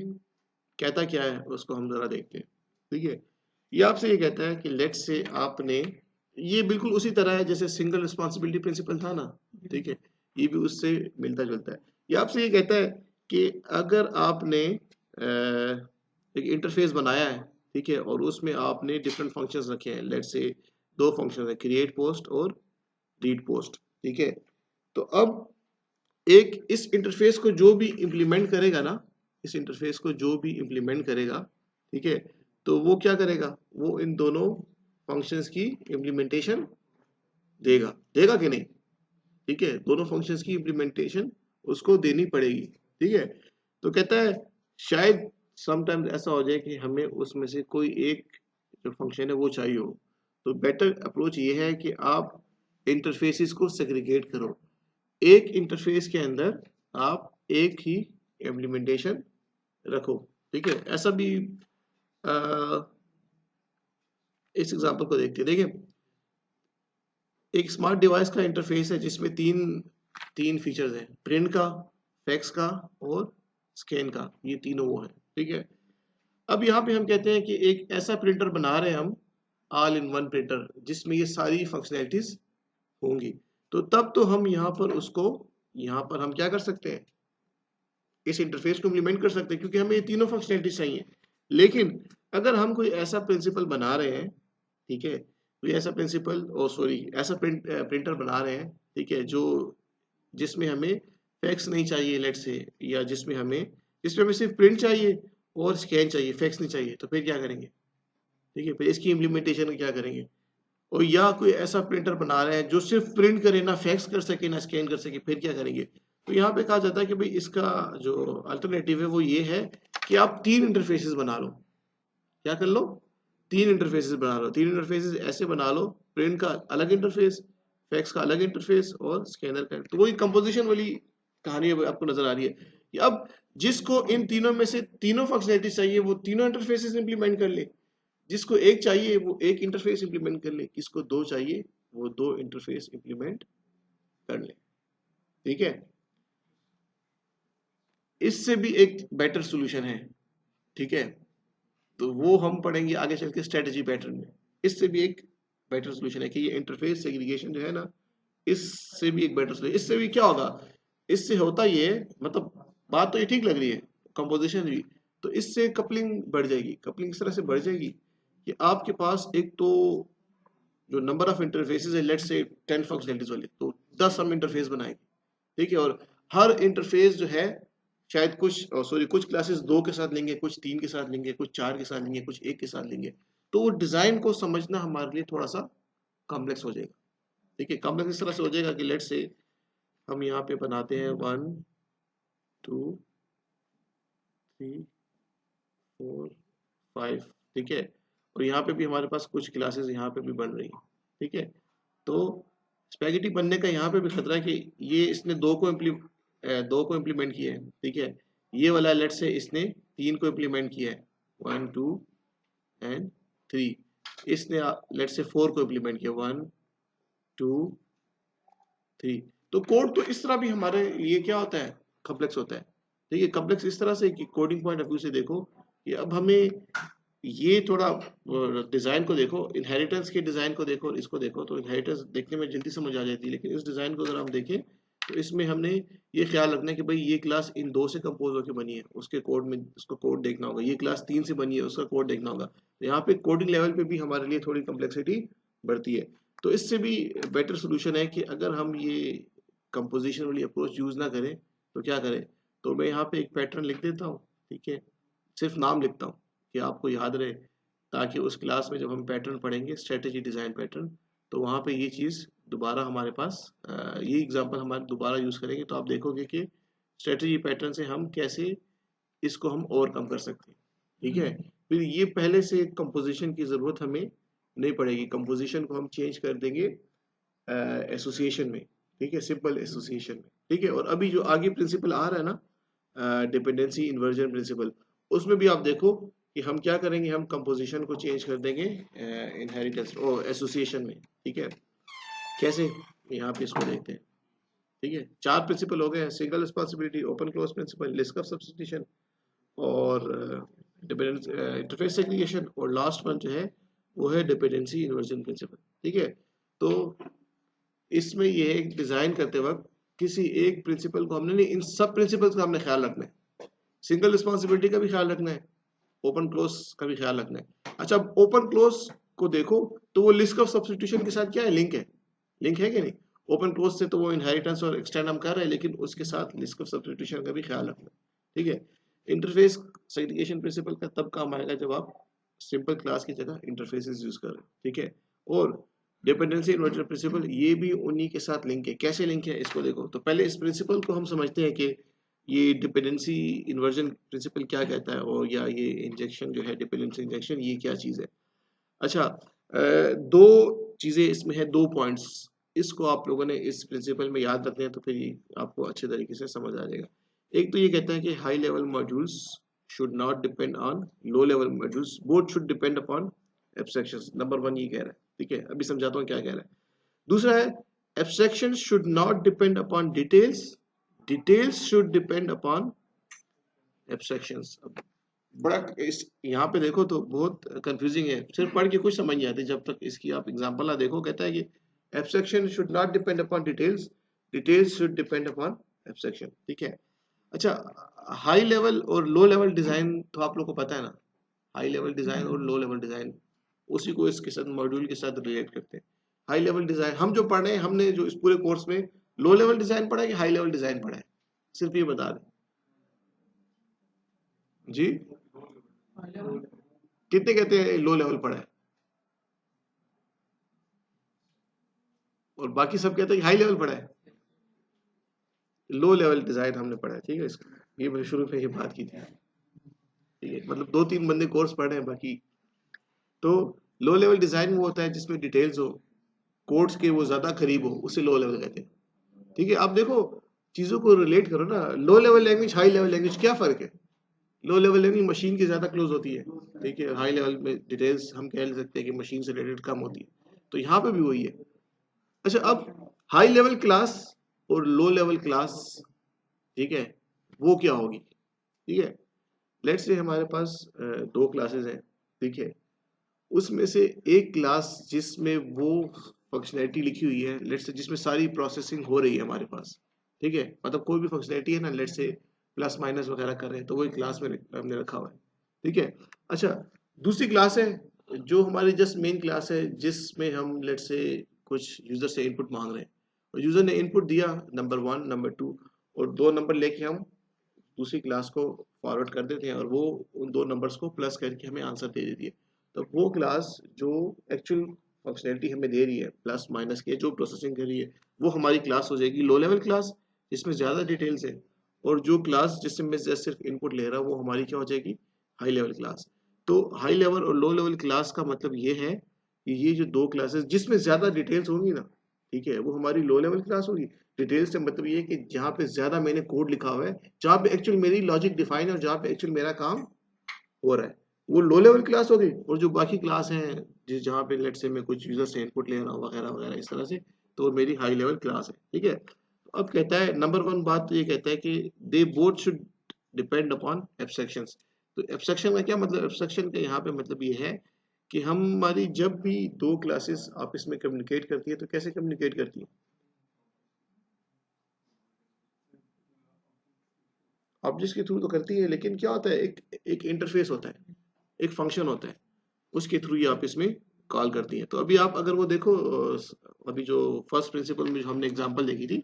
कहता क्या है उसको हम जरा देखते हैं, ठीक है। ये आपसे ये कहता है कि लेट से आपने, ये बिल्कुल उसी तरह है जैसे सिंगल रिस्पॉन्सिबिलिटी प्रिंसिपल था ना, ठीक है, ये भी उससे मिलता जुलता है। ये आपसे ये कहता है कि अगर आपने एक इंटरफेस बनाया है, ठीक है, और उसमें आपने डिफरेंट फंक्शंस रखे हैं, लेट से दो फंक्शन है, क्रिएट पोस्ट और रीड पोस्ट, ठीक है। तो अब एक इस इंटरफेस को जो भी इम्प्लीमेंट करेगा ना, इस इंटरफेस को जो भी इम्प्लीमेंट करेगा, ठीक है, तो वो क्या करेगा, वो इन दोनों फंक्शंस की इम्प्लीमेंटेशन देगा, देगा कि नहीं, ठीक है, दोनों फंक्शंस की इम्प्लीमेंटेशन उसको देनी पड़ेगी, ठीक है। तो कहता है शायद समटाइम्स ऐसा हो जाए कि हमें उसमें से कोई एक जो फंक्शन है वो चाहिए हो, तो बेटर अप्रोच ये है कि आप इंटरफेसेस को सेग्रीगेट करो, एक इंटरफेस के अंदर आप एक ही इम्प्लीमेंटेशन रखो, ठीक है। ऐसा भी इस एग्जांपल को देखते हैं, देखिए एक स्मार्ट डिवाइस का इंटरफेस है जिसमें तीन तीन फीचर्स हैं, प्रिंट का, फैक्स का और स्कैन का, ये तीनों वो है, ठीक है। अब यहाँ पे हम कहते हैं कि एक ऐसा प्रिंटर बना रहे हैं हम, ऑल इन वन प्रिंटर, जिसमें ये सारी फंक्शनैलिटीज होंगी। तो तब तो हम यहाँ पर उसको, यहाँ पर हम क्या कर सकते हैं, इस इंटरफेस को इम्प्लीमेंट कर सकते हैं क्योंकि हमें ये तीनों फंक्शनैलिटीज चाहिए। लेकिन अगर हम कोई ऐसा प्रिंसिपल बना रहे हैं, ठीक है, कोई ऐसा प्रिंसिपल, ओ सॉरी, ऐसा प्रिंटर बना रहे हैं, ठीक है, जो जिसमें हमें फैक्स नहीं चाहिए लेट से, या जिसमें हमें सिर्फ प्रिंट चाहिए और स्कैन चाहिए, फैक्स नहीं चाहिए, तो फिर क्या करेंगे, ठीक है, फिर इसकी इम्प्लीमेंटेशन क्या करेंगे। और या कोई ऐसा प्रिंटर बना रहे हैं जो सिर्फ प्रिंट करे, ना फैक्स कर सके ना स्कैन कर सके, फिर क्या करेंगे। तो यहाँ पे कहा जाता है कि भाई इसका जो अल्टरनेटिव है वो ये है कि आप तीन इंटरफेसेस बना लो, क्या कर लो, तीन इंटरफेसेस बना लो, तीन इंटरफेसेस ऐसे बना लो, प्रिंट का अलग इंटरफेस, फैक्स का अलग इंटरफेस और स्कैनर का, तो वही कंपोजिशन वाली कहानी आपको नजर आ रही है कि अब जिसको इन तीनों में से तीनों फंक्शनैलिटी चाहिए वो तीनों इंटरफेसेस इंप्लीमेंट कर ले, जिसको एक चाहिए वो एक इंटरफेस इंप्लीमेंट कर ले, किसको दो चाहिए वो दो इंटरफेस इंप्लीमेंट कर ले, ठीक है। इससे भी एक बेटर सॉल्यूशन है, ठीक है, तो वो हम पढ़ेंगे आगे चल के स्ट्रेटजी पैटर्न में। इससे भी एक बेटर सॉल्यूशन है कि ये इंटरफेस सेग्रीगेशन जो है ना, इससे भी एक बेटर सॉल्यूशन, इससे भी क्या होगा, इससे होता ये, मतलब बात तो ये ठीक लग रही है, कंपोजिशन भी, तो इससे कपलिंग बढ़ जाएगी। कपलिंग इस तरह से बढ़ जाएगी कि आपके पास एक तो जो नंबर ऑफ इंटरफेसेस है, लेट्स से 10 फंक्शनलिटीज वाले, तो 10 हम इंटरफेस बनाएंगे, ठीक है, और हर इंटरफेस जो है शायद कुछ, सॉरी, कुछ क्लासेस दो के साथ लेंगे, कुछ तीन के साथ लेंगे, कुछ चार के साथ लेंगे, कुछ एक के साथ लेंगे, तो वो डिजाइन को समझना हमारे लिए थोड़ा सा कॉम्प्लेक्स हो जाएगा, ठीक है। कॉम्प्लेक्स इस तरह से हो जाएगा कि लेट्स से हम यहाँ पे बनाते हैं 1 2 3 4 5, ठीक है, और यहाँ पे भी हमारे पास कुछ क्लासेस यहाँ पे भी बन रही हैं, ठीक है। तो स्पैगेटी बनने का यहाँ पे भी खतरा है कि ये इसने दो को इम्प्लीमेंट किया है, ठीक है, ये वाला लेट से इसने 3 को इम्प्लीमेंट किया है, 1 2 एंड 3। इसने लेट से 4 को इम्प्लीमेंट किया, 1 2 3। तो कोड तो इस तरह भी हमारे ये क्या होता है, कॉम्प्लेक्स होता है। देखिए कॉम्प्लेक्स इस तरह से कि कोडिंग पॉइंट ऑफ व्यू से देखो कि अब हमें ये थोड़ा डिजाइन को देखो, इनहेरिटेंस के डिजाइन को देखो, इसको देखो तो इनहेरिटेंस देखने में जल्दी समझ आ जाती है, लेकिन इस डिजाइन को अगर हम देखें तो इसमें हमने ये ख्याल रखना है कि भाई ये क्लास इन 2 से कंपोज होकर बनी है, उसके कोड में उसको कोड देखना होगा, ये क्लास 3 से बनी है, उसका कोड देखना होगा। तो यहाँ पे कोडिंग लेवल पे भी हमारे लिए थोड़ी कम्प्लेक्सिटी बढ़ती है। तो इससे भी बेटर सोल्यूशन है कि अगर हम ये कंपोजिशन वाली अप्रोच यूज ना करें तो क्या करें, तो मैं यहाँ पे एक पैटर्न लिख देता हूँ, ठीक है, सिर्फ नाम लिखता हूँ कि आपको याद रहे, ताकि उस क्लास में जब हम पैटर्न पढ़ेंगे स्ट्रेटेजी डिजाइन पैटर्न, तो वहाँ पे ये चीज़ दोबारा हमारे पास ये एग्जांपल हमारे दोबारा यूज करेंगे तो आप देखोगे कि स्ट्रेटेजी पैटर्न से हम कैसे इसको हम ओवरकम कर सकते हैं, ठीक है। फिर ये पहले से कंपोजिशन की ज़रूरत हमें नहीं पड़ेगी, कंपोजिशन को हम चेंज कर देंगे एसोसिएशन में, ठीक है, सिंपल एसोसिएशन में, ठीक है। और अभी जो आगे प्रिंसिपल आ रहा है ना, डिपेंडेंसी इन्वर्जन प्रिंसिपल, उसमें भी आप देखो कि हम क्या करेंगे, हम कंपोजिशन को चेंज कर देंगे इनहेरिटेंस ओ एसोसिएशन में, ठीक है। कैसे, यहाँ पे इसको देखते हैं, ठीक है। 4 प्रिंसिपल हो गए, single responsibility, open close principle, list of substitution और डिपेंडेंस इंटरफेस सेग्रीगेशन, और लास्ट वन जो है वो है डिपेंडेंसी इन्वर्जन प्रिंसिपल, ठीक है। तो इसमें ये एक डिजाइन करते वक्त किसी एक प्रिंसिपल को हमने नहीं, इन सब प्रिंसिपल्स का हमने ख्याल रखना है, सिंगल रिस्पॉन्सिबिलिटी का भी ख्याल रखना है, ओपन क्लोज का भी ख्याल रखना है। अच्छा, ओपन क्लोज को देखो तो वो लिस्ट ऑफ सब्स्टिट्यूशन के साथ क्या है, लिंक है, लिंक है कि नहीं। ओपन क्लोज से तो वो इनहेरिटेंस और एक्सटेंड हम कर रहे हैं, लेकिन उसके साथ लिस्ट ऑफ सब्स्टिट्यूशन का भी ख्याल रखना है, ठीक है। इंटरफेस सेग्रीगेशन प्रिंसिपल का तब काम आएगा जब आप सिंपल क्लास की जगह इंटरफेसेस यूज कर रहे हैं, ठीक है। और डिपेंडेंसी इन्वर्जन प्रिंसिपल ये भी उन्हीं के साथ लिंक है। कैसे लिंक है इसको देखो, तो पहले इस प्रिंसिपल को हम समझते हैं कि ये डिपेंडेंसी इन्वर्जन प्रिंसिपल क्या कहता है, और या ये इंजेक्शन जो है डिपेंडेंसी इंजेक्शन ये क्या चीज़ है। अच्छा, दो चीज़ें इसमें है, 2 पॉइंट्स, इसको आप लोगों ने इस प्रिंसिपल में याद रखने हैं तो फिर ये आपको अच्छे तरीके से समझ आ जाएगा। एक तो ये कहता है कि high level modules should not depend on low level modules, both should depend upon abstractions. Number 1 ये कह रहा है, ठीक है। अभी समझाता हूँ क्या कह रहा है। दूसरा है abstractions should not depend upon details, details should depend upon abstractions. बड़ा इस यहाँ पे देखो तो बहुत कंफ्यूजिंग है, सिर्फ पढ़ के कुछ समझ नहीं आती जब तक इसकी आप एग्जांपल ना देखो। कहता है कि abstraction should not depend upon details, details should depend upon abstraction, ठीक है। अच्छा, हाई लेवल और लो लेवल डिजाइन तो आप लोग को पता है ना, हाई लेवल डिजाइन और लो लेवल डिजाइन उसी को इसके साथ मॉड्यूल के साथ रिलेट करते हैं। हाई लेवल डिजाइन हम जो पढ़ रहे हैं, हमने जो इस पूरे कोर्स में लो लेवल डिजाइन पढ़ा है कि हाई लेवल डिजाइन पढ़ा है, सिर्फ ये बता दें जी। कितने कहते हैं लो लेवल पढ़ा है, और बाकी सब कहते हैं कि हाई लेवल पढ़ा है। लो लेवल डिजाइन हमने पढ़ा है, ठीक है। इसका ये मैंने शुरू में ये बात की थी, ठीक है। मतलब 2-3 बंदे कोर्स पढ़े हैं, बाकी तो लो लेवल डिजाइन वो होता है जिसमें डिटेल्स हो, कोड्स के वो ज्यादा करीब हो, उसे लो लेवल कहते हैं, ठीक है। आप देखो चीजों को रिलेट करो ना, low level language high level language क्या फर्क है। लो लेवल लैंग्वेज मशीन की ज्यादा क्लोज होती है, ठीक है। हाई लेवल में डिटेल्स हम कह सकते हैं कि मशीन से रिलेटेड कम होती है, तो यहाँ पे भी वही है। अच्छा, अब हाई लेवल क्लास और लो लेवल क्लास, ठीक है, वो क्या होगी, ठीक है। लेट्स से हमारे पास 2 क्लासेस हैं, ठीक है। उसमें से एक क्लास जिसमें वो फंक्शनैलिटी लिखी हुई है, लेट्स से जिसमें सारी प्रोसेसिंग हो रही है हमारे पास, ठीक है। मतलब कोई भी फंक्शनैलिटी है ना, लेट्स से प्लस माइनस वगैरह कर रहे हैं, तो वो एक क्लास में हमने रखा हुआ है, ठीक है। अच्छा, दूसरी क्लास है जो हमारी जस्ट मेन क्लास है, जिसमें हम लेट्स से कुछ यूजर से इनपुट मांग रहे हैं, और यूजर ने इनपुट दिया नंबर 1 नंबर 2, और 2 नंबर लेके हम दूसरी क्लास को फॉरवर्ड कर देते हैं, और वो उन 2 नंबर्स को प्लस करके हमें आंसर दे देती है। तो वो क्लास जो एक्चुअल फंक्शनैलिटी हमें दे रही है, प्लस माइनस के जो प्रोसेसिंग कर रही है, वो हमारी क्लास हो जाएगी लो लेवल क्लास, जिसमें ज़्यादा डिटेल्स है। और जो क्लास जिसमें मैं सिर्फ इनपुट ले रहा हूँ, वो हमारी क्या हो जाएगी, हाई लेवल क्लास। तो हाई लेवल और लो लेवल क्लास का मतलब ये है कि ये जो 2 क्लासेस जिसमें ज़्यादा डिटेल्स होंगी ना, ठीक है, वो हमारी लो लेवल क्लास होगी। डिटेल्स से मतलब ये है कि जहाँ पे ज्यादा मैंने कोड लिखा हुआ है, जहाँ पे एक्चुअल मेरी लॉजिक डिफाइन है और जहाँ पे एक्चुअल मेरा काम हो रहा है, वो लो लेवल क्लास हो गई। और जो बाकी क्लास हैं, जिस जहाँ पे लेट से मैं कुछ यूजर से इनपुट ले रहा हूँ वगैरह वगैरह इस तरह से, तो वो मेरी हाई लेवल क्लास है। ठीक है, तो अब कहता है नंबर वन बात तो ये कहता है कि they both should depend upon abstractions. तो एब्स्ट्रैक्शन का क्या मतलब, एब्स्ट्रैक्शन का यहाँ पे मतलब ये है कि हमारी जब भी दो क्लासेस आपस में कम्युनिकेट करती है तो कैसे कम्युनिकेट करती है? ऑब्जेक्ट्स के थ्रू तो करती है, लेकिन क्या होता है, एक एक इंटरफेस होता है, एक फंक्शन होता है, उसके थ्रू ये आप इसमें कॉल करती हैं। तो अभी आप अगर वो देखो, अभी जो फर्स्ट प्रिंसिपल में जो हमने एग्जांपल देखी थी,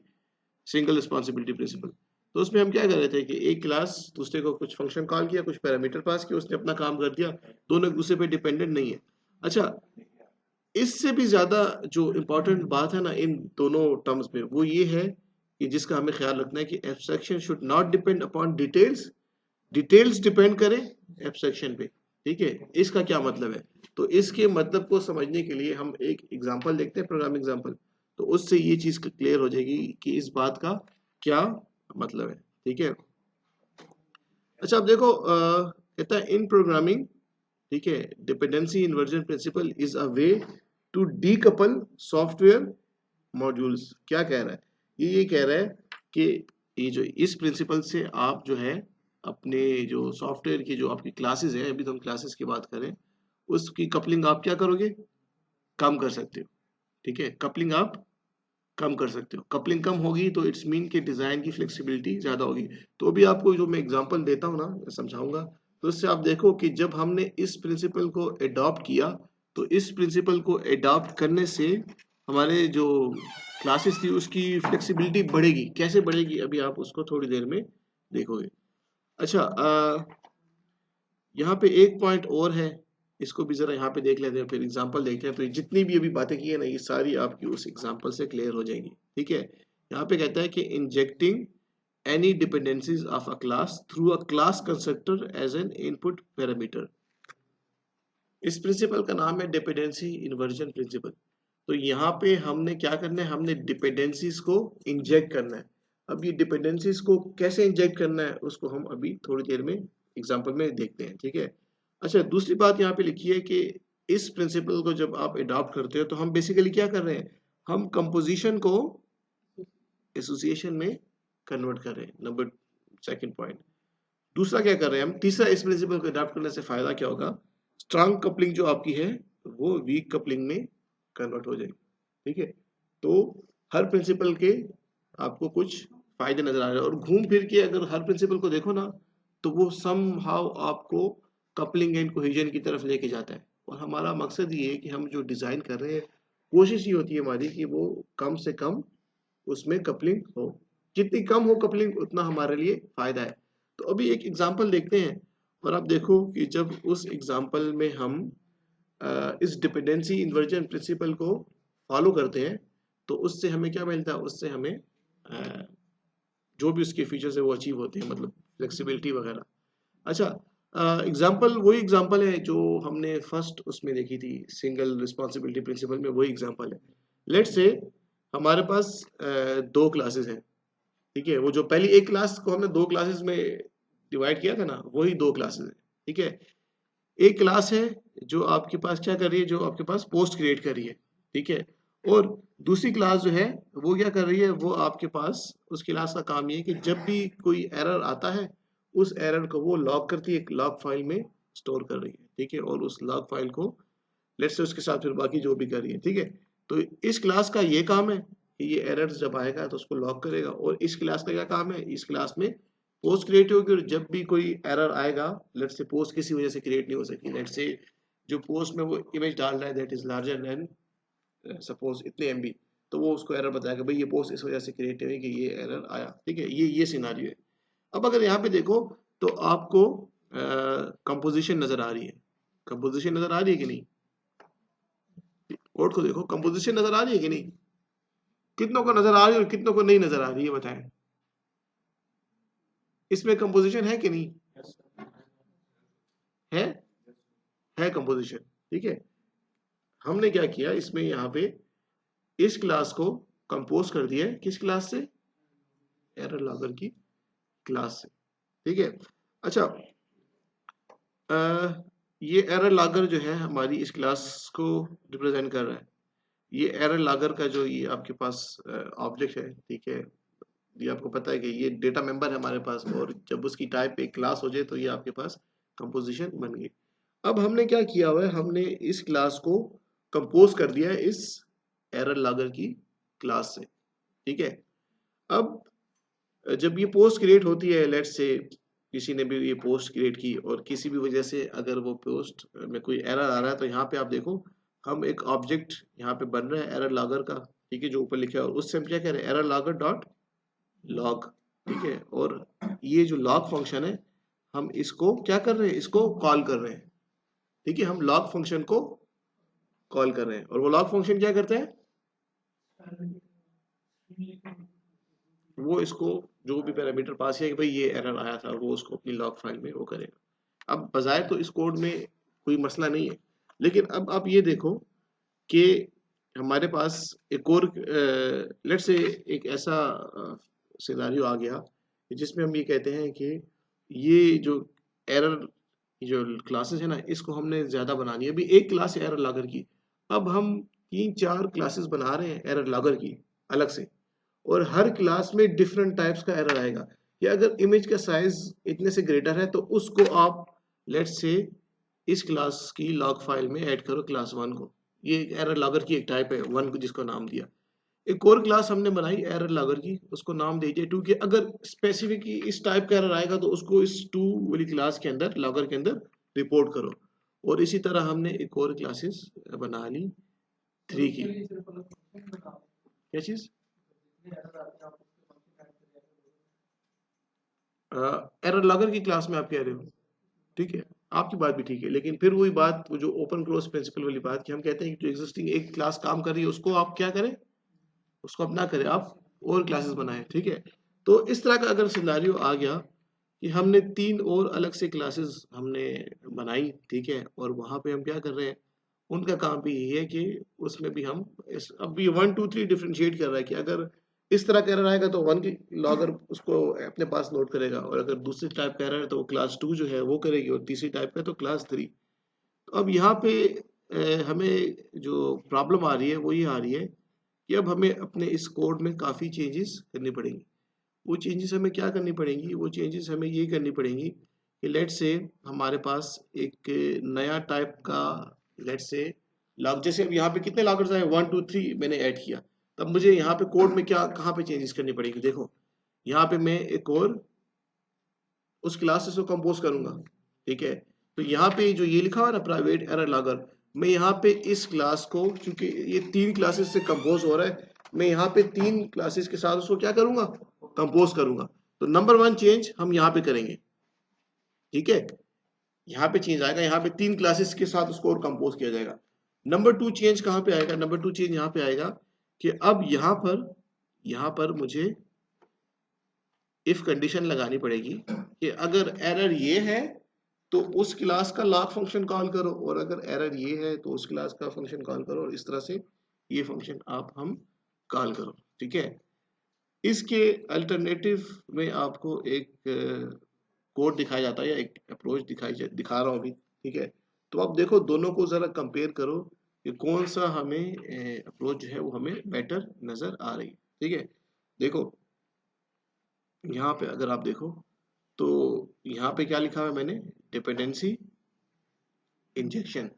सिंगल रिस्पॉन्सिबिलिटी प्रिंसिपल, तो उसमें हम क्या कर रहे थे कि एक क्लास दूसरे को कुछ फंक्शन कॉल किया, कुछ पैरामीटर पास किया, उसने अपना काम कर दिया, दोनों एक दूसरे पे डिपेंडेंट नहीं है। अच्छा, इससे भी ज्यादा जो इम्पोर्टेंट बात है ना इन दोनों टर्म्स में, वो ये है कि जिसका हमें ख्याल रखना है कि abstraction should not depend upon details, details depend करें एब्स्ट्रैक्शन पे। ठीक है, इसका क्या मतलब है? तो इसके मतलब को समझने के लिए हम एक एग्जांपल देखते हैं, प्रोग्राम एग्जांपल। तो उससे ये चीज क्लियर हो जाएगी कि इस बात का क्या मतलब है। ठीक है, अच्छा अब देखो, कहता है इन प्रोग्रामिंग, ठीक है, dependency inversion principle is a way to decouple software modules. क्या कह रहा है ये कह रहा है कि ये जो इस प्रिंसिपल से आप जो है अपने जो सॉफ्टवेयर की जो आपकी क्लासेस है, अभी तो हम क्लासेस की बात करें, उसकी कपलिंग आप क्या करोगे, कम कर सकते हो। ठीक है, कपलिंग आप कम कर सकते हो। कपलिंग कम होगी तो इट्स मीन कि डिजाइन की फ्लेक्सिबिलिटी ज्यादा होगी। तो अभी आपको जो मैं एग्जांपल देता हूँ ना, समझाऊंगा, तो इससे आप देखो कि जब हमने इस प्रिंसिपल को अडॉप्ट किया, तो इस प्रिंसिपल को अडॉप्ट करने से हमारे जो क्लासेस थी उसकी फ्लेक्सिबिलिटी बढ़ेगी। कैसे बढ़ेगी अभी आप उसको थोड़ी देर में देखोगे। अच्छा, यहाँ पे एक पॉइंट और है, इसको भी जरा यहाँ पे देख लेते हैं, फिर एग्जांपल देखते हैं। तो ये जितनी भी अभी बातें की है ना, ये सारी आपकी उस एग्जांपल से क्लियर हो जाएंगी। ठीक है, यहाँ पे कहता है कि injecting any dependencies of a class through a class constructor as an input parameter। इस प्रिंसिपल का नाम है डिपेंडेंसी इन्वर्जन प्रिंसिपल। तो यहाँ पे हमने क्या करना है, हमने डिपेंडेंसीज को इंजेक्ट करना है। अब ये डिपेंडेंसीज को कैसे इंजेक्ट करना है उसको हम अभी थोड़ी देर में एग्जांपल में देखते हैं। ठीक है, अच्छा दूसरी बात यहाँ पे लिखी है कि इस प्रिंसिपल को जब आप अडॉप्ट करते हो तो हम बेसिकली क्या कर रहे हैं, हम कंपोजिशन को एसोसिएशन में कन्वर्ट कर रहे हैं। Number second point. दूसरा क्या कर रहे हैं हम, तीसरा इस प्रिंसिपल को अडॉप्ट करने से फायदा क्या होगा, स्ट्रांग कपलिंग जो आपकी है वो वीक कपलिंग में कन्वर्ट हो जाएगी। ठीक है, तो हर प्रिंसिपल के आपको कुछ फायदे नजर आ रहे हैं, और घूम फिर के अगर हर प्रिंसिपल को देखो ना, तो वो सम हाउ आपको कपलिंग एंड कोहेजन की तरफ लेके जाता है। और हमारा मकसद ये है कि हम जो डिजाइन कर रहे हैं, कोशिश ये होती है हमारी कि वो कम से कम उसमें कपलिंग हो। जितनी कम हो कपलिंग उतना हमारे लिए फायदा है। तो अभी एक एग्जांपल देखते हैं, और आप देखो कि जब उस एग्जांपल में हम इस डिपेंडेंसी इन्वर्जन प्रिंसिपल को फॉलो करते हैं, तो उससे हमें क्या मिलता है, उससे हमें जो भी उसके फीचर्स है वो अचीव होते हैं, मतलब फ्लेक्सिबिलिटी वगैरह। अच्छा, एग्जांपल वही एग्जांपल है जो हमने फर्स्ट उसमें देखी थी, सिंगल रिस्पॉन्सिबिलिटी प्रिंसिपल में वही एग्जांपल है। लेट्स से हमारे पास दो क्लासेस हैं। ठीक है, वो जो पहली एक क्लास को हमने दो क्लासेस में डिवाइड किया था ना, वही दो क्लासेस है। ठीक है, एक क्लास है जो आपके पास क्या कर रही है, जो आपके पास पोस्ट क्रिएट कर रही है। ठीक है, और दूसरी क्लास जो है वो क्या कर रही है, वो आपके पास उस क्लास का काम ये है कि जब भी कोई एरर आता है, उस एरर को वो लॉग करती है, एक लॉग फाइल में स्टोर कर रही है। ठीक है, और उस लॉग फाइल को लेट्स से उसके साथ फिर बाकी जो भी कर रही है। ठीक है, तो इस क्लास का ये काम है कि ये एरर्स जब आएगा तो उसको लॉक करेगा। और इस क्लास का क्या काम है, इस क्लास में पोस्ट क्रिएट होगी, और जब भी कोई एरर आएगा, लेट्स से पोस्ट किसी वजह से क्रिएट नहीं हो सकी, लेट्स से जो पोस्ट में वो इमेज डाल रहा है that is larger than suppose इतने एमबी, तो वो उसको एरर बताएगा भाई ये पोस्ट इस वजह से क्रिएट हुई कि ये एरर आया। ठीक है, ये सिनारियो है। अब अगर यहाँ पे देखो तो आपको कंपोजिशन नजर आ रही है, कंपोजिशन नजर आ रही है कि नहीं, कोड को देखो, कंपोजिशन नजर आ रही है कि नहीं, कितनों को नजर आ रही है और कितनों को नहीं नजर आ रही है बताएं, इसमें कंपोजिशन है कि नहीं, है है कंपोजिशन। ठीक है, हमने क्या किया इसमें, यहाँ पे इस क्लास को कंपोज कर दिया है किस क्लास से, एरर लॉगर की क्लास से, ठीक है। अच्छा, ये एरर लॉगर जो है हमारी इस क्लास को रिप्रेजेंट कर रहा है। ये एरर लॉगर का जो ये आपके पास ऑब्जेक्ट है, ठीक है, ये आपको पता है कि ये डेटा मेंबर है हमारे पास, और जब उसकी टाइप एक क्लास हो जाए तो ये आपके पास कंपोजिशन बन गई। अब हमने क्या किया हुआ है, हमने इस क्लास को कंपोज कर दिया है इस एरर लॉगर की क्लास से, ठीक है। अब जब ये पोस्ट क्रिएट होती है, लेट्स से किसी ने भी ये पोस्ट क्रिएट की और किसी भी वजह से अगर वो पोस्ट में कोई एरर आ रहा है, तो यहाँ पे आप देखो हम एक ऑब्जेक्ट यहाँ पे बन रहा है एरर लॉगर का, ठीक है, जो ऊपर लिखा है, और उससे हम क्या कह रहे हैं, एरर लॉगर डॉट लॉग, ठीक है। और ये जो लॉग फंक्शन है, हम इसको क्या कर रहे हैं, इसको कॉल कर रहे हैं, ठीक है, हम लॉग फंक्शन को कॉल कर रहे हैं। और वो लॉग फंक्शन क्या करता है, वो इसको जो भी पैरामीटर पास है कि भाई ये एरर आया था, वो उसको अपनी लॉग फाइल में वो करेगा। अब बजाय तो इस कोड में कोई मसला नहीं है, लेकिन अब आप ये देखो कि हमारे पास एक और लेट से एक ऐसा सिनारियो आ गया जिसमें हम ये कहते हैं कि ये जो एरर जो क्लासेस है ना, इसको हमने ज्यादा बनानी है। अभी एक क्लास है एरर लॉगर की, अब हम 3-4 क्लासेस बना रहे हैं एरर लॉगर की अलग से, और हर क्लास में डिफरेंट टाइप्स का एरर आएगा। या अगर इमेज का साइज इतने से ग्रेटर है तो उसको आप लेट्स से इस क्लास की लॉग फाइल में ऐड करो क्लास 1 को। ये एक एरर लॉगर की एक टाइप है 1 को, जिसको नाम दिया। एक और क्लास हमने बनाई एरर लॉगर की, उसको नाम दीजिए 2 की। अगर स्पेसिफिक इस टाइप का एरर आएगा तो उसको इस 2 वाली क्लास के अंदर लॉगर के अंदर रिपोर्ट करो। और इसी तरह हमने एक और क्लासेस बना ली 3 की। क्या चीज, एरर लॉगर की क्लास में आप कह रहे हो, ठीक है, आपकी बात भी ठीक है, लेकिन फिर वही बात, वो जो ओपन क्लोज प्रिंसिपल वाली बात, कि हम कहते हैं कि जो एग्जिस्टिंग एक क्लास काम कर रही है उसको आप क्या करें, उसको अपना करें आप और क्लासेस बनाएं, ठीक है। तो इस तरह का अगर सिनेरियो आ गया कि हमने 3 और अलग से क्लासेस हमने बनाई, ठीक है, और वहां पे हम क्या कर रहे हैं, उनका काम भी यही है कि उसमें भी हम अब भी 1 2 3 डिफ्रेंशिएट कर रहा है कि अगर इस तरह का एरर आएगा तो 1 की लॉगर उसको अपने पास नोट करेगा, और अगर दूसरी टाइप का एरर है तो वो क्लास 2 जो है वो करेगी, और तीसरी टाइप का तो क्लास 3। तो अब यहाँ पे हमें जो प्रॉब्लम आ रही है वो ये आ रही है कि अब हमें अपने इस कोड में काफ़ी चेंजेस करनी पड़ेंगी। वो चेंजेस हमें क्या करनी पड़ेंगी, वो चेंजेस हमें ये करनी पड़ेंगी कि लेट से हमारे पास एक नया टाइप का, लेट से लॉग, जैसे अब यहाँ पे कितने लॉगर्स आए, 1 2 3 मैंने ऐड किया, तब मुझे यहाँ पे कोड में क्या कहाँ पे चेंजेस करनी पड़ेगी, देखो यहाँ पे मैं एक और उस क्लासेस को कंपोज करूंगा, ठीक है। तो यहाँ पे जो ये लिखा हुआ है ना प्राइवेट एरर लॉगर, मैं यहाँ पे इस क्लास को, क्योंकि ये 3 क्लासेस से कंपोज हो रहा है, मैं यहाँ पे 3 क्लासेस के साथ उसको क्या करूंगा, कंपोज करूंगा। तो नंबर 1 चेंज हम यहाँ पे करेंगे, ठीक है, यहाँ पे चेंज आएगा, यहाँ पे 3 क्लासेस के साथ उसको और कंपोज किया जाएगा। नंबर 2 चेंज कहाँ पे आएगा, नंबर 2 चेंज यहाँ पे आएगा कि अब यहाँ पर मुझे इफ कंडीशन लगानी पड़ेगी कि अगर एरर ये है तो उस क्लास का लॉग फंक्शन कॉल करो, और अगर एरर ये है तो उस क्लास का फंक्शन कॉल करो, और इस तरह से ये फंक्शन आप हम कॉल करो, ठीक है। इसके अल्टरनेटिव में आपको एक कोड दिखाया जाता है या एक अप्रोच दिखा रहा हूँ अभी, ठीक है। तो आप देखो दोनों को जरा कंपेयर करो कि कौन सा हमें अप्रोच जो है वो हमें बेटर नजर आ रही है, ठीक है। देखो यहाँ पे अगर आप देखो तो यहाँ पे क्या लिखा हुआ है मैंने, डिपेंडेंसी इंजेक्शन,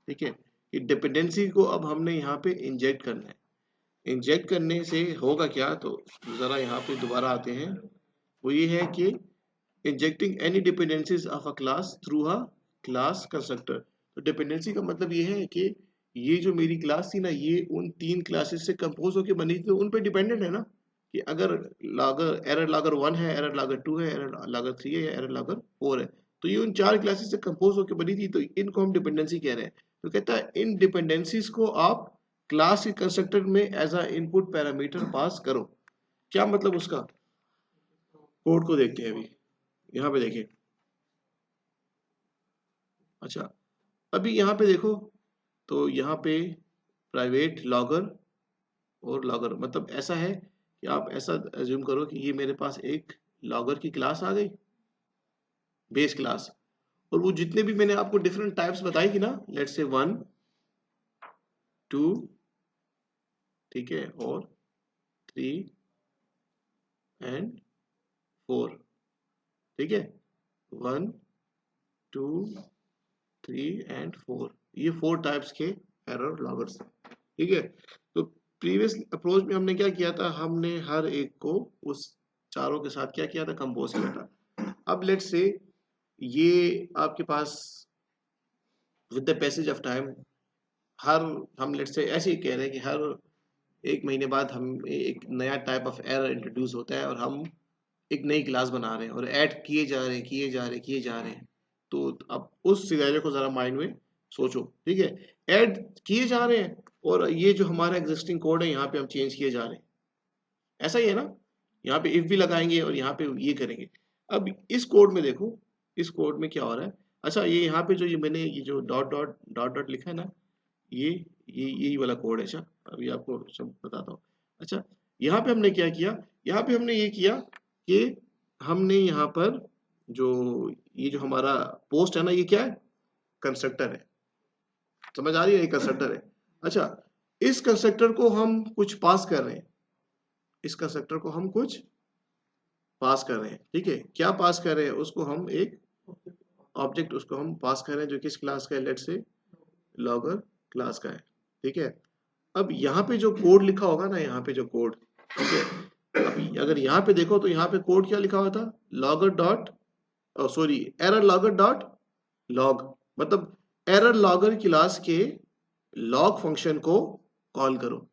ठीक है। ये डिपेंडेंसी को अब हमने यहाँ पे इंजेक्ट करना है। इंजेक्ट करने से होगा क्या, तो जरा यहाँ पे दोबारा आते हैं। वो ये है कि injecting any dependencies of a class through a class constructor. तो डिपेंडेंसी का मतलब ये है कि ये जो मेरी क्लास थी ना, ये उन 3 क्लासेस से कंपोज होकर बनी थी, तो उन पे डिपेंडेंट है ना, कि अगर लॉगर एरर लॉगर 1 है, एरर लॉगर 2 है, एरर लॉगर 3 है, या एरर लॉगर 4 है, तो ये उन 4 क्लासेस से कंपोज होकर बनी थी, तो इनको हम डिपेंडेंसी कह रहे हैं। तो कहता है इन डिपेंडेंसीज को आप क्लास के कंस्ट्रक्टर में as a input parameter pass करो। क्या मतलब उसका, कोड को देखते हैं अभी, यहाँ पे देखिए। अच्छा, अभी यहाँ पे देखो, तो यहाँ पे प्राइवेट लॉगर और लॉगर, मतलब ऐसा है कि आप ऐसा अज्यूम करो कि ये मेरे पास एक लॉगर की क्लास आ गई, बेस क्लास, और वो जितने भी मैंने आपको डिफरेंट टाइप्स बताई थी ना, लेट्स से 1 2, ठीक है, और 3 एंड 4, ठीक है, 1 2 3 एंड 4, ये 4 टाइप्स के एरर लॉगर्स हैं, ठीक है। तो प्रीवियस अप्रोच में हमने क्या किया था, हमने हर एक को उस चारों के साथ क्या किया था, कंपोज किया था। अब लेट्स से ये आपके पास with the passage of time, हर हम लेट्स से ऐसे ही कह रहे हैं कि हर एक महीने बाद हम एक नया टाइप ऑफ एरर इंट्रोड्यूस होता है और हम एक नई क्लास बना रहे हैं और ऐड किए जा रहे हैं, किए जा रहे हैं, किए जा रहे हैं। तो अब उस सिनेरियो को जरा माइंड में सोचो, ठीक है, ऐड किए जा रहे हैं और ये जो हमारा एग्जिस्टिंग कोड है यहाँ पे हम चेंज किए जा रहे हैं, ऐसा ही है ना, यहाँ पे इफ भी लगाएंगे और यहाँ पे ये करेंगे। अब इस कोड में देखो, इस कोड में क्या हो रहा है, अच्छा ये यहाँ पे जो ये मैंने ये जो डॉट डॉट डॉट डॉट लिखा है ना, ये यही वाला कोड है। अच्छा अभी आपको सब बताता हूँ। अच्छा यहाँ पे हमने क्या किया, यहाँ पे हमने ये किया कि हमने यहाँ पर जो ये जो हमारा पोस्ट है ना, ये क्या है, कंस्ट्रक्टर है, समझ आ रही है, ये कंस्ट्रक्टर है। अच्छा इस कंस्ट्रक्टर को हम कुछ पास कर रहे हैं, इस कंस्ट्रक्टर को हम कुछ पास कर रहे हैं, ठीक है, क्या पास कर रहे हैं, उसको हम एक ऑब्जेक्ट उसको हम पास कर रहे हैं जो किस क्लास का है, लेट्स से लॉगर क्लास का है, ठीक है। अब यहाँ पे जो कोड लिखा होगा ना, यहाँ पे जो कोड, ठीक है, अब अगर यहाँ पे देखो तो यहाँ पे कोड क्या लिखा हुआ था, logger dot sorry error logger dot log, मतलब एरर लॉगर क्लास के लॉग फंक्शन को कॉल करो।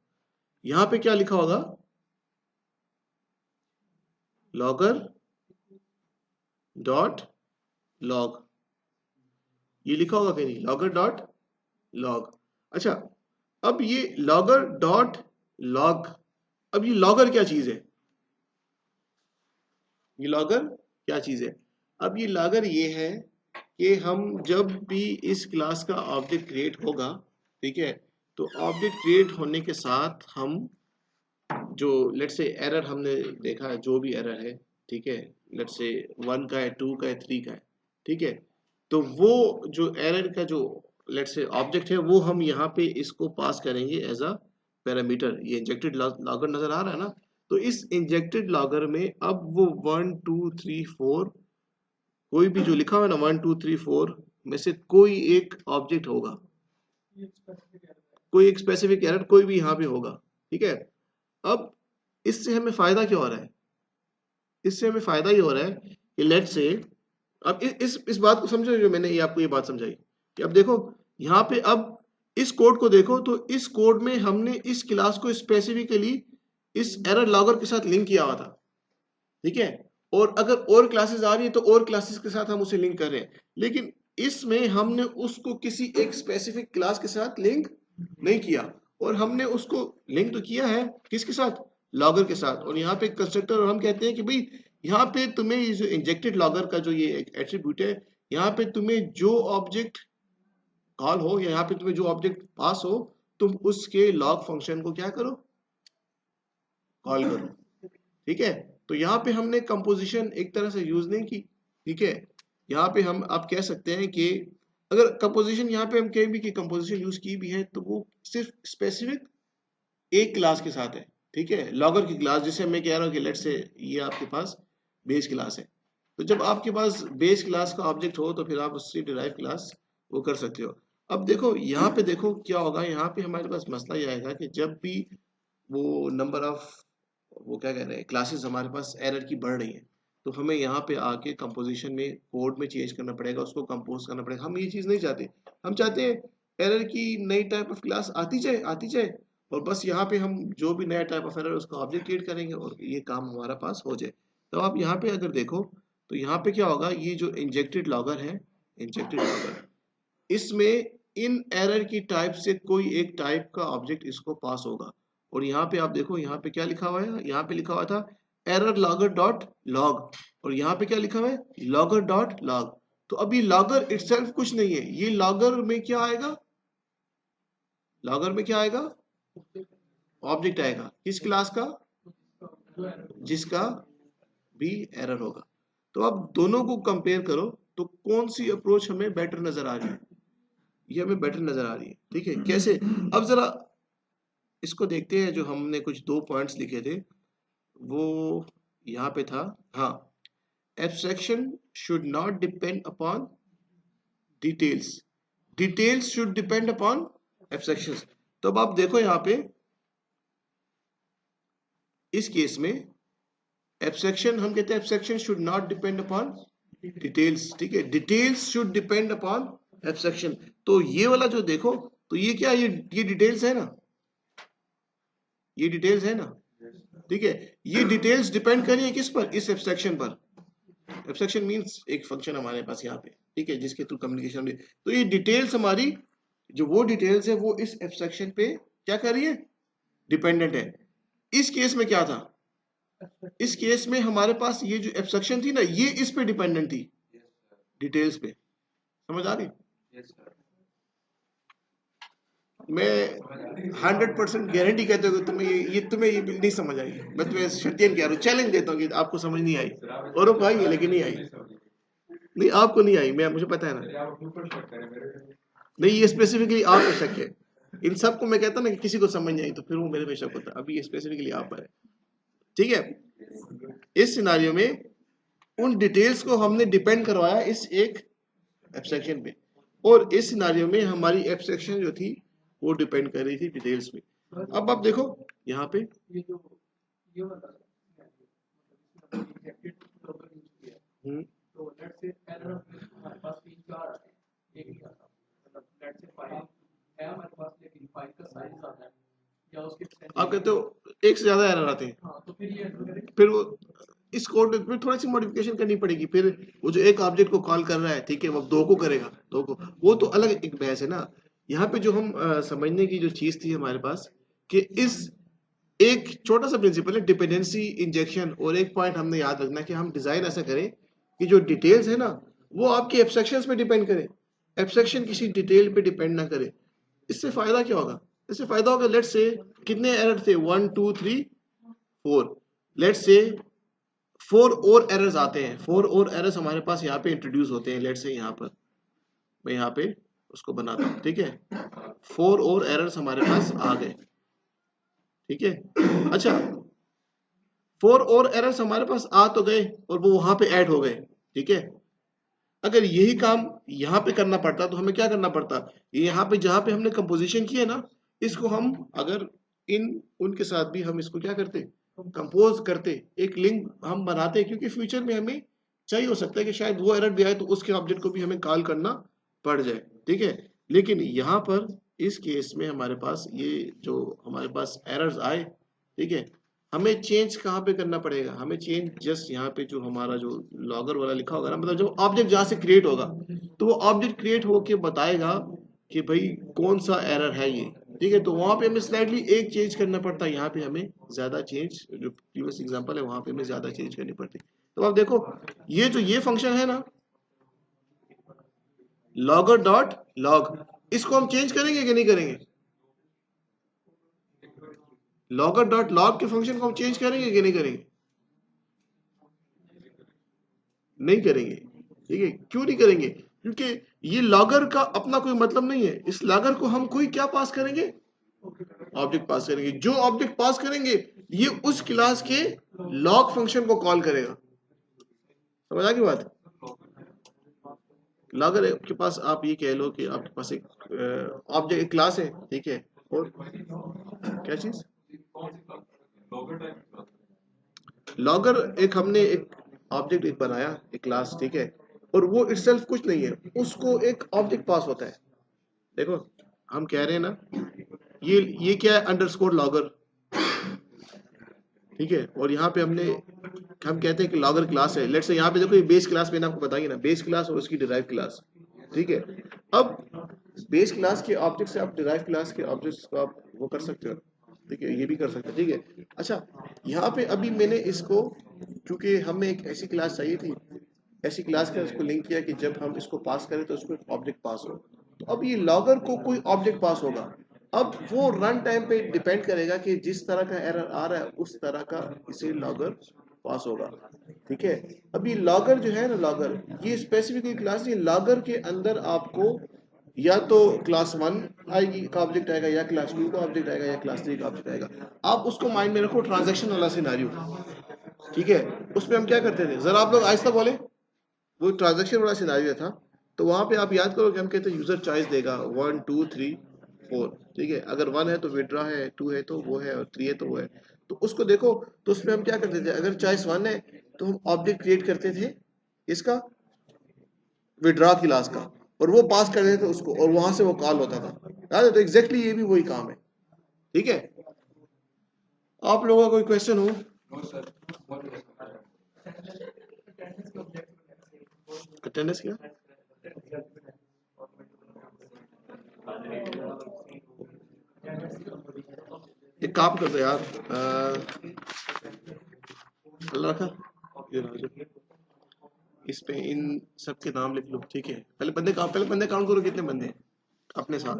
यहाँ पे क्या लिखा होगा, लॉगर डॉट लॉग, ये लिखा होगा कि नहीं, लॉगर डॉट लॉग। अच्छा अब ये लॉगर डॉट लॉग, अब ये लॉगर क्या चीज है, ये लॉगर क्या चीज है, अब ये लॉगर ये है कि हम जब भी इस क्लास का ऑब्जेक्ट क्रिएट होगा, ठीक है, तो ऑब्जेक्ट क्रिएट होने के साथ हम जो लेट्स से एरर हमने देखा है, जो भी एरर है, ठीक है, लेट्स से 1 का है, 2 का है, 3 का है, ठीक है, तो वो जो एरर का जो लेट्स से ऑब्जेक्ट है वो हम यहाँ पे इसको पास करेंगे एज अ पैरामीटर। ये इंजेक्टेड लॉगर नजर आ रहा है ना, तो इस इंजेक्टेड लॉगर में अब वो 1 2 3 4 कोई भी जो लिखा हुआ है ना 1 2 3 4 में से कोई एक ऑब्जेक्ट होगा, कोई एक स्पेसिफिक एरर कोई भी यहाँ पे होगा, ठीक है। अब इससे हमें फायदा क्या हो रहा है, इससे हमें फायदा ये हो रहा है कि लेट्स से अब इस बात को समझो जो मैंने ये आपको ये बात समझाई कि अब देखो यहाँ पे, अब इस कोड को देखो तो इस कोड में हमने इस क्लास को स्पेसिफिकली इस एरर लॉगर के साथ लिंक किया हुआ था, ठीक है, और अगर और क्लासेस आ रही है तो और क्लासेस के साथ हम उसे लिंक कर रहे हैं, लेकिन इसमें हमने उसको किसी एक स्पेसिफिक क्लास के साथ लिंक नहीं किया, और हमने उसको लिंक तो किया है किसके साथ, लॉगर के साथ, और यहाँ पे कंस्ट्रक्टर, और हम कहते हैं कि भाई यहाँ पे तुम्हें ये जो इंजेक्टेड लॉगर का जो ये एट्रीब्यूट है, यहाँ पे तुम्हें जो ऑब्जेक्ट कॉल हो या यहाँ पे तुम्हें जो ऑब्जेक्ट पास हो, तुम उसके लॉग फंक्शन को क्या करो, कॉल करो, ठीक है। तो यहाँ पे हमने कंपोजिशन एक तरह से यूज नहीं की, ठीक है, यहाँ पे हम आप कह सकते हैं कि अगर कंपोजिशन यहाँ पे हम कहें भी कि कंपोजिशन यूज की भी है तो वो सिर्फ स्पेसिफिक एक क्लास के साथ है, ठीक है, लॉगर की क्लास, जिसे मैं कह रहा हूँ कि लेट्स से ये आपके पास बेस क्लास है, तो जब आपके पास बेस क्लास का ऑब्जेक्ट हो तो फिर आप उससे डिराइव क्लास वो कर सकते हो। अब देखो यहाँ पे देखो क्या होगा, यहाँ पे हमारे पास मसला ये आएगा कि जब भी वो नंबर ऑफ वो क्या कह रहे हैं क्लासेस हमारे पास एरर की बढ़ रही है, तो हमें यहाँ पे आके कंपोजिशन में कोड में चेंज करना पड़ेगा, उसको कंपोज करना पड़ेगा। हम ये चीज़ नहीं चाहते, हम चाहते हैं एरर की नई टाइप ऑफ क्लास आती जाए और बस यहाँ पे हम जो भी नया टाइप ऑफ एरर उसका ऑब्जेक्ट क्रिएट करेंगे और ये काम हमारा पास हो जाए। तो आप यहाँ पे अगर देखो तो यहाँ पे क्या होगा, ये जो इंजेक्टेड लॉगर है, इंजेक्टेड लॉगर, इसमें इन एरर की टाइप से कोई एक टाइप का ऑब्जेक्ट इसको पास होगा, और यहाँ पे आप देखो यहाँ पे क्या लिखा हुआ है, यहाँ पे लिखा हुआ था एरर लॉगर डॉट लॉग, और यहाँ पे क्या लिखा हुआ है, लॉगर डॉट लॉग। तो अभी लॉगर इटसेल्फ कुछ नहीं है, ये लॉगर में क्या आएगा, लॉगर में क्या आएगा, ऑब्जेक्ट आएगा किस क्लास का, जिसका भी एरर होगा। तो अब दोनों को कंपेयर करो तो कौन सी अप्रोच हमें बेटर नजर आ रही है, ये हमें बेटर नजर आ रही है। ठीक है, कैसे, अब जरा इसको देखते हैं। जो हमने कुछ 2 पॉइंट्स लिखे थे वो यहाँ पे था, हाँ, abstraction should not depend upon details, details should depend upon abstractions. तो अब आप देखो यहाँ पे इस केस में एब्स्ट्रैक्शन, हम कहते हैं abstraction should not depend upon details. ठीक है, details should depend upon abstraction. तो ये वाला जो देखो, तो ये क्या, ये डिटेल्स है ना, ये डिटेल्स है ना। ठीक है, ये डिटेल्स डिपेंड करिए किस पर, इस एब्स्ट्रैक्शन पर। एब्स्ट्रैक्शन मींस एक फंक्शन हमारे पास यहाँ पे, ठीक है, जिसके थ्रू कम्युनिकेशन में, तो ये डिटेल्स हमारी, जो वो डिटेल्स है वो इस एब्स्ट्रैक्शन पे क्या कर रही है, डिपेंडेंट है। इस केस में क्या था, इस केस में हमारे पास ये जो एब्स्ट्रैक्शन थी ना, ये इस पे डिपेंडेंट थी, डिटेल्स पे। समझ आ रही? मैं 100% गारंटी कहते हो तुम्हें तुम्हें ये नहीं समझ आई। मैं तुम्हें शर्तियन कह रहा हूँ, चैलेंज देता हूँ कि आपको समझ नहीं आई, औरों को आई है लेकिन नहीं आई। नहीं, आपको नहीं आई, मैं, मुझे पता है ना। नहीं, ये स्पेसिफिकली आप पे शक है। इन सबको मैं कहता ना कि किसी को समझ नहीं आई तो फिर वो मेरे पे शक होता है। अभी ये स्पेसिफिकली आप पर है। ठीक है, इस सिनारियो में उन डिटेल्स को हमने डिपेंड करवाया इस एक एब्स्ट्रैक्शन पे, और इस सिनारियो में हमारी एब्स्ट्रैक्शन जो थी वो डिपेंड कर रही थी डिटेल्स पे। अब आप देखो यहाँ पे आप कहते हो एक से ज्यादा एरर आते हैं, फिर वो इस कोड में थोड़ी सी मॉडिफिकेशन करनी पड़ेगी। फिर वो जो एक ऑब्जेक्ट को कॉल कर रहा है, ठीक है, वो 2 को करेगा, 2 को, वो तो अलग एक बहस है ना। यहाँ पे जो हम समझने की जो चीज थी हमारे पास, कि इस एक छोटा सा प्रिंसिपल है डिपेंडेंसी इंजेक्शन, और एक पॉइंट हमने याद रखना है कि हम डिजाइन ऐसा करें कि जो डिटेल्स है ना वो आपकी एब्स्ट्रैक्शंस पे डिपेंड करे, एब्स्ट्रैक्शन किसी डिटेल पे डिपेंड ना करे। इससे फायदा क्या होगा, इससे फायदा होगा, लेट्स से कितने एरर थे, 1 2 3 4, लेट्स से 4 और एरर्स आते हैं, 4 और एरर्स हमारे पास यहाँ पे इंट्रोड्यूस होते हैं। लेट्स से यहाँ पर मैं यहाँ पे उसको बनाता हूँ, ठीक है, 4 और एरर्स हमारे पास आ गए। ठीक है, अच्छा, 4 और एरर्स हमारे पास आ तो गए और वो वहां पे ऐड हो गए। ठीक है, अगर यही काम यहाँ पे करना पड़ता तो हमें क्या करना पड़ता, यहाँ पे जहां पे हमने कंपोजिशन की है ना, इसको हम अगर इन उनके साथ भी हम इसको क्या करते, कंपोज करते, एक लिंक हम बनाते, क्योंकि फ्यूचर में हमें चाहिए हो सकता है कि शायद वो एरर भी आए तो उसके ऑब्जेक्ट को भी हमें कॉल करना पड़ जाए। ठीक है, लेकिन यहाँ पर इस केस में हमारे पास ये जो हमारे पास एरर्स आए, ठीक है, हमें चेंज कहाँ पे करना पड़ेगा, हमें चेंज जस्ट यहाँ पे जो हमारा जो लॉगर वाला लिखा होगा ना, मतलब जो ऑब्जेक्ट जहाँ से क्रिएट होगा, तो वो ऑब्जेक्ट क्रिएट होके बताएगा कि भाई कौन सा एरर है ये। ठीक है, तो वहां पे हमें स्लाइडली एक चेंज करना पड़ता है, यहाँ पे हमें ज्यादा चेंज, जो प्रीवियस एग्जांपल है वहां पे हमें ज्यादा चेंज करनी पड़ती। तो आप देखो ये जो ये फंक्शन है ना, लॉगर डॉट लॉग, इसको हम चेंज करेंगे कि नहीं करेंगे, लॉगर डॉट लॉग के फंक्शन को हम चेंज करेंगे कि नहीं करेंगे, नहीं करेंगे। ठीक है, क्यों नहीं करेंगे, क्योंकि ये लॉगर का अपना कोई मतलब नहीं है। इस लॉगर को हम कोई क्या पास करेंगे, ऑब्जेक्ट पास करेंगे। जो ऑब्जेक्ट पास करेंगे ये उस क्लास के लॉग फंक्शन को कॉल करेगा। समझ आ गई बात, लॉगर के पास आप ये कह लो कि आपके पास एक ऑब्जेक्ट, एक क्लास है, ठीक है, और क्या चीज, लॉगर एक हमने एक ऑब्जेक्ट एक बनाया, एक क्लास, ठीक है, और वो इटसेल्फ कुछ नहीं है, उसको एक ऑब्जेक्ट पास होता है। देखो हम कह रहे हैं ना, ये क्या है, अंडरस्कोर लॉगर, ठीक है, और यहाँ पे हमने, हम कहते हैं कि लॉगर क्लास है। लेट्स से यहाँ पे देखो ये बेस क्लास मैंने आपको बताई ना, बेस क्लास और उसकी डिराइव क्लास। ठीक है, अब बेस क्लास के ऑब्जेक्ट से आप डिराइव क्लास के ऑब्जेक्ट्स को आप वो कर सकते हो। ठीक है, ये भी कर सकते हो। ठीक है, अच्छा, यहाँ पे अभी मैंने इसको, क्योंकि हमें एक ऐसी क्लास चाहिए थी, ऐसी क्लास का इसको लिंक किया कि जब हम इसको पास करें तो उसको एक ऑब्जेक्ट पास हो। तो अब ये लॉगर को कोई ऑब्जेक्ट पास होगा। अब वो रन टाइम पे डिपेंड करेगा कि जिस तरह का एरर आ रहा है उस तरह का इसे लॉगर पास होगा। ठीक है, अभी लॉगर जो है ना, लॉगर ये स्पेसिफिक क्लास नहीं, लॉगर के अंदर आपको या तो क्लास 1 आएगी का ऑब्जेक्ट आएगा, या क्लास 2 का ऑब्जेक्ट आएगा, या क्लास 3 का ऑब्जेक्ट आएगा। आप उसको माइंड में रखो, ट्रांजैक्शन वाला सिनेरियो। ठीक है, उसमें हम क्या करते थे, जरा आप लोग आहिस्ता बोले। वो ट्रांजैक्शन वाला सिनेरियो था, तो वहां पे आप याद करो कि हम कहते हैं यूजर चॉइस देगा 1 2 3 4। ठीक है, अगर 1 है तो विड्रॉ है, 2 है तो वो है, और 3 है तो वो है। तो उसको देखो, तो उसमें हम क्या करते थे, अगर चॉइस 1 है तो हम ऑब्जेक्ट क्रिएट करते थे इसका, विड्रॉ क्लास का, और वो पास कर देते थे उसको, और वहां से वो कॉल होता था। याद है? तो एग्जैक्टली ये भी वही काम है। ठीक है, आप लोगों का कोई क्वेश्चन हो? अटेंडेंस क्या? एक काम कर दो यार, अल्लाह रखा, ये राजू, इस पे इन सबके नाम लिख लो। ठीक है, पहले बंदे काउंट करो कितने बंदे हैं अपने साथ।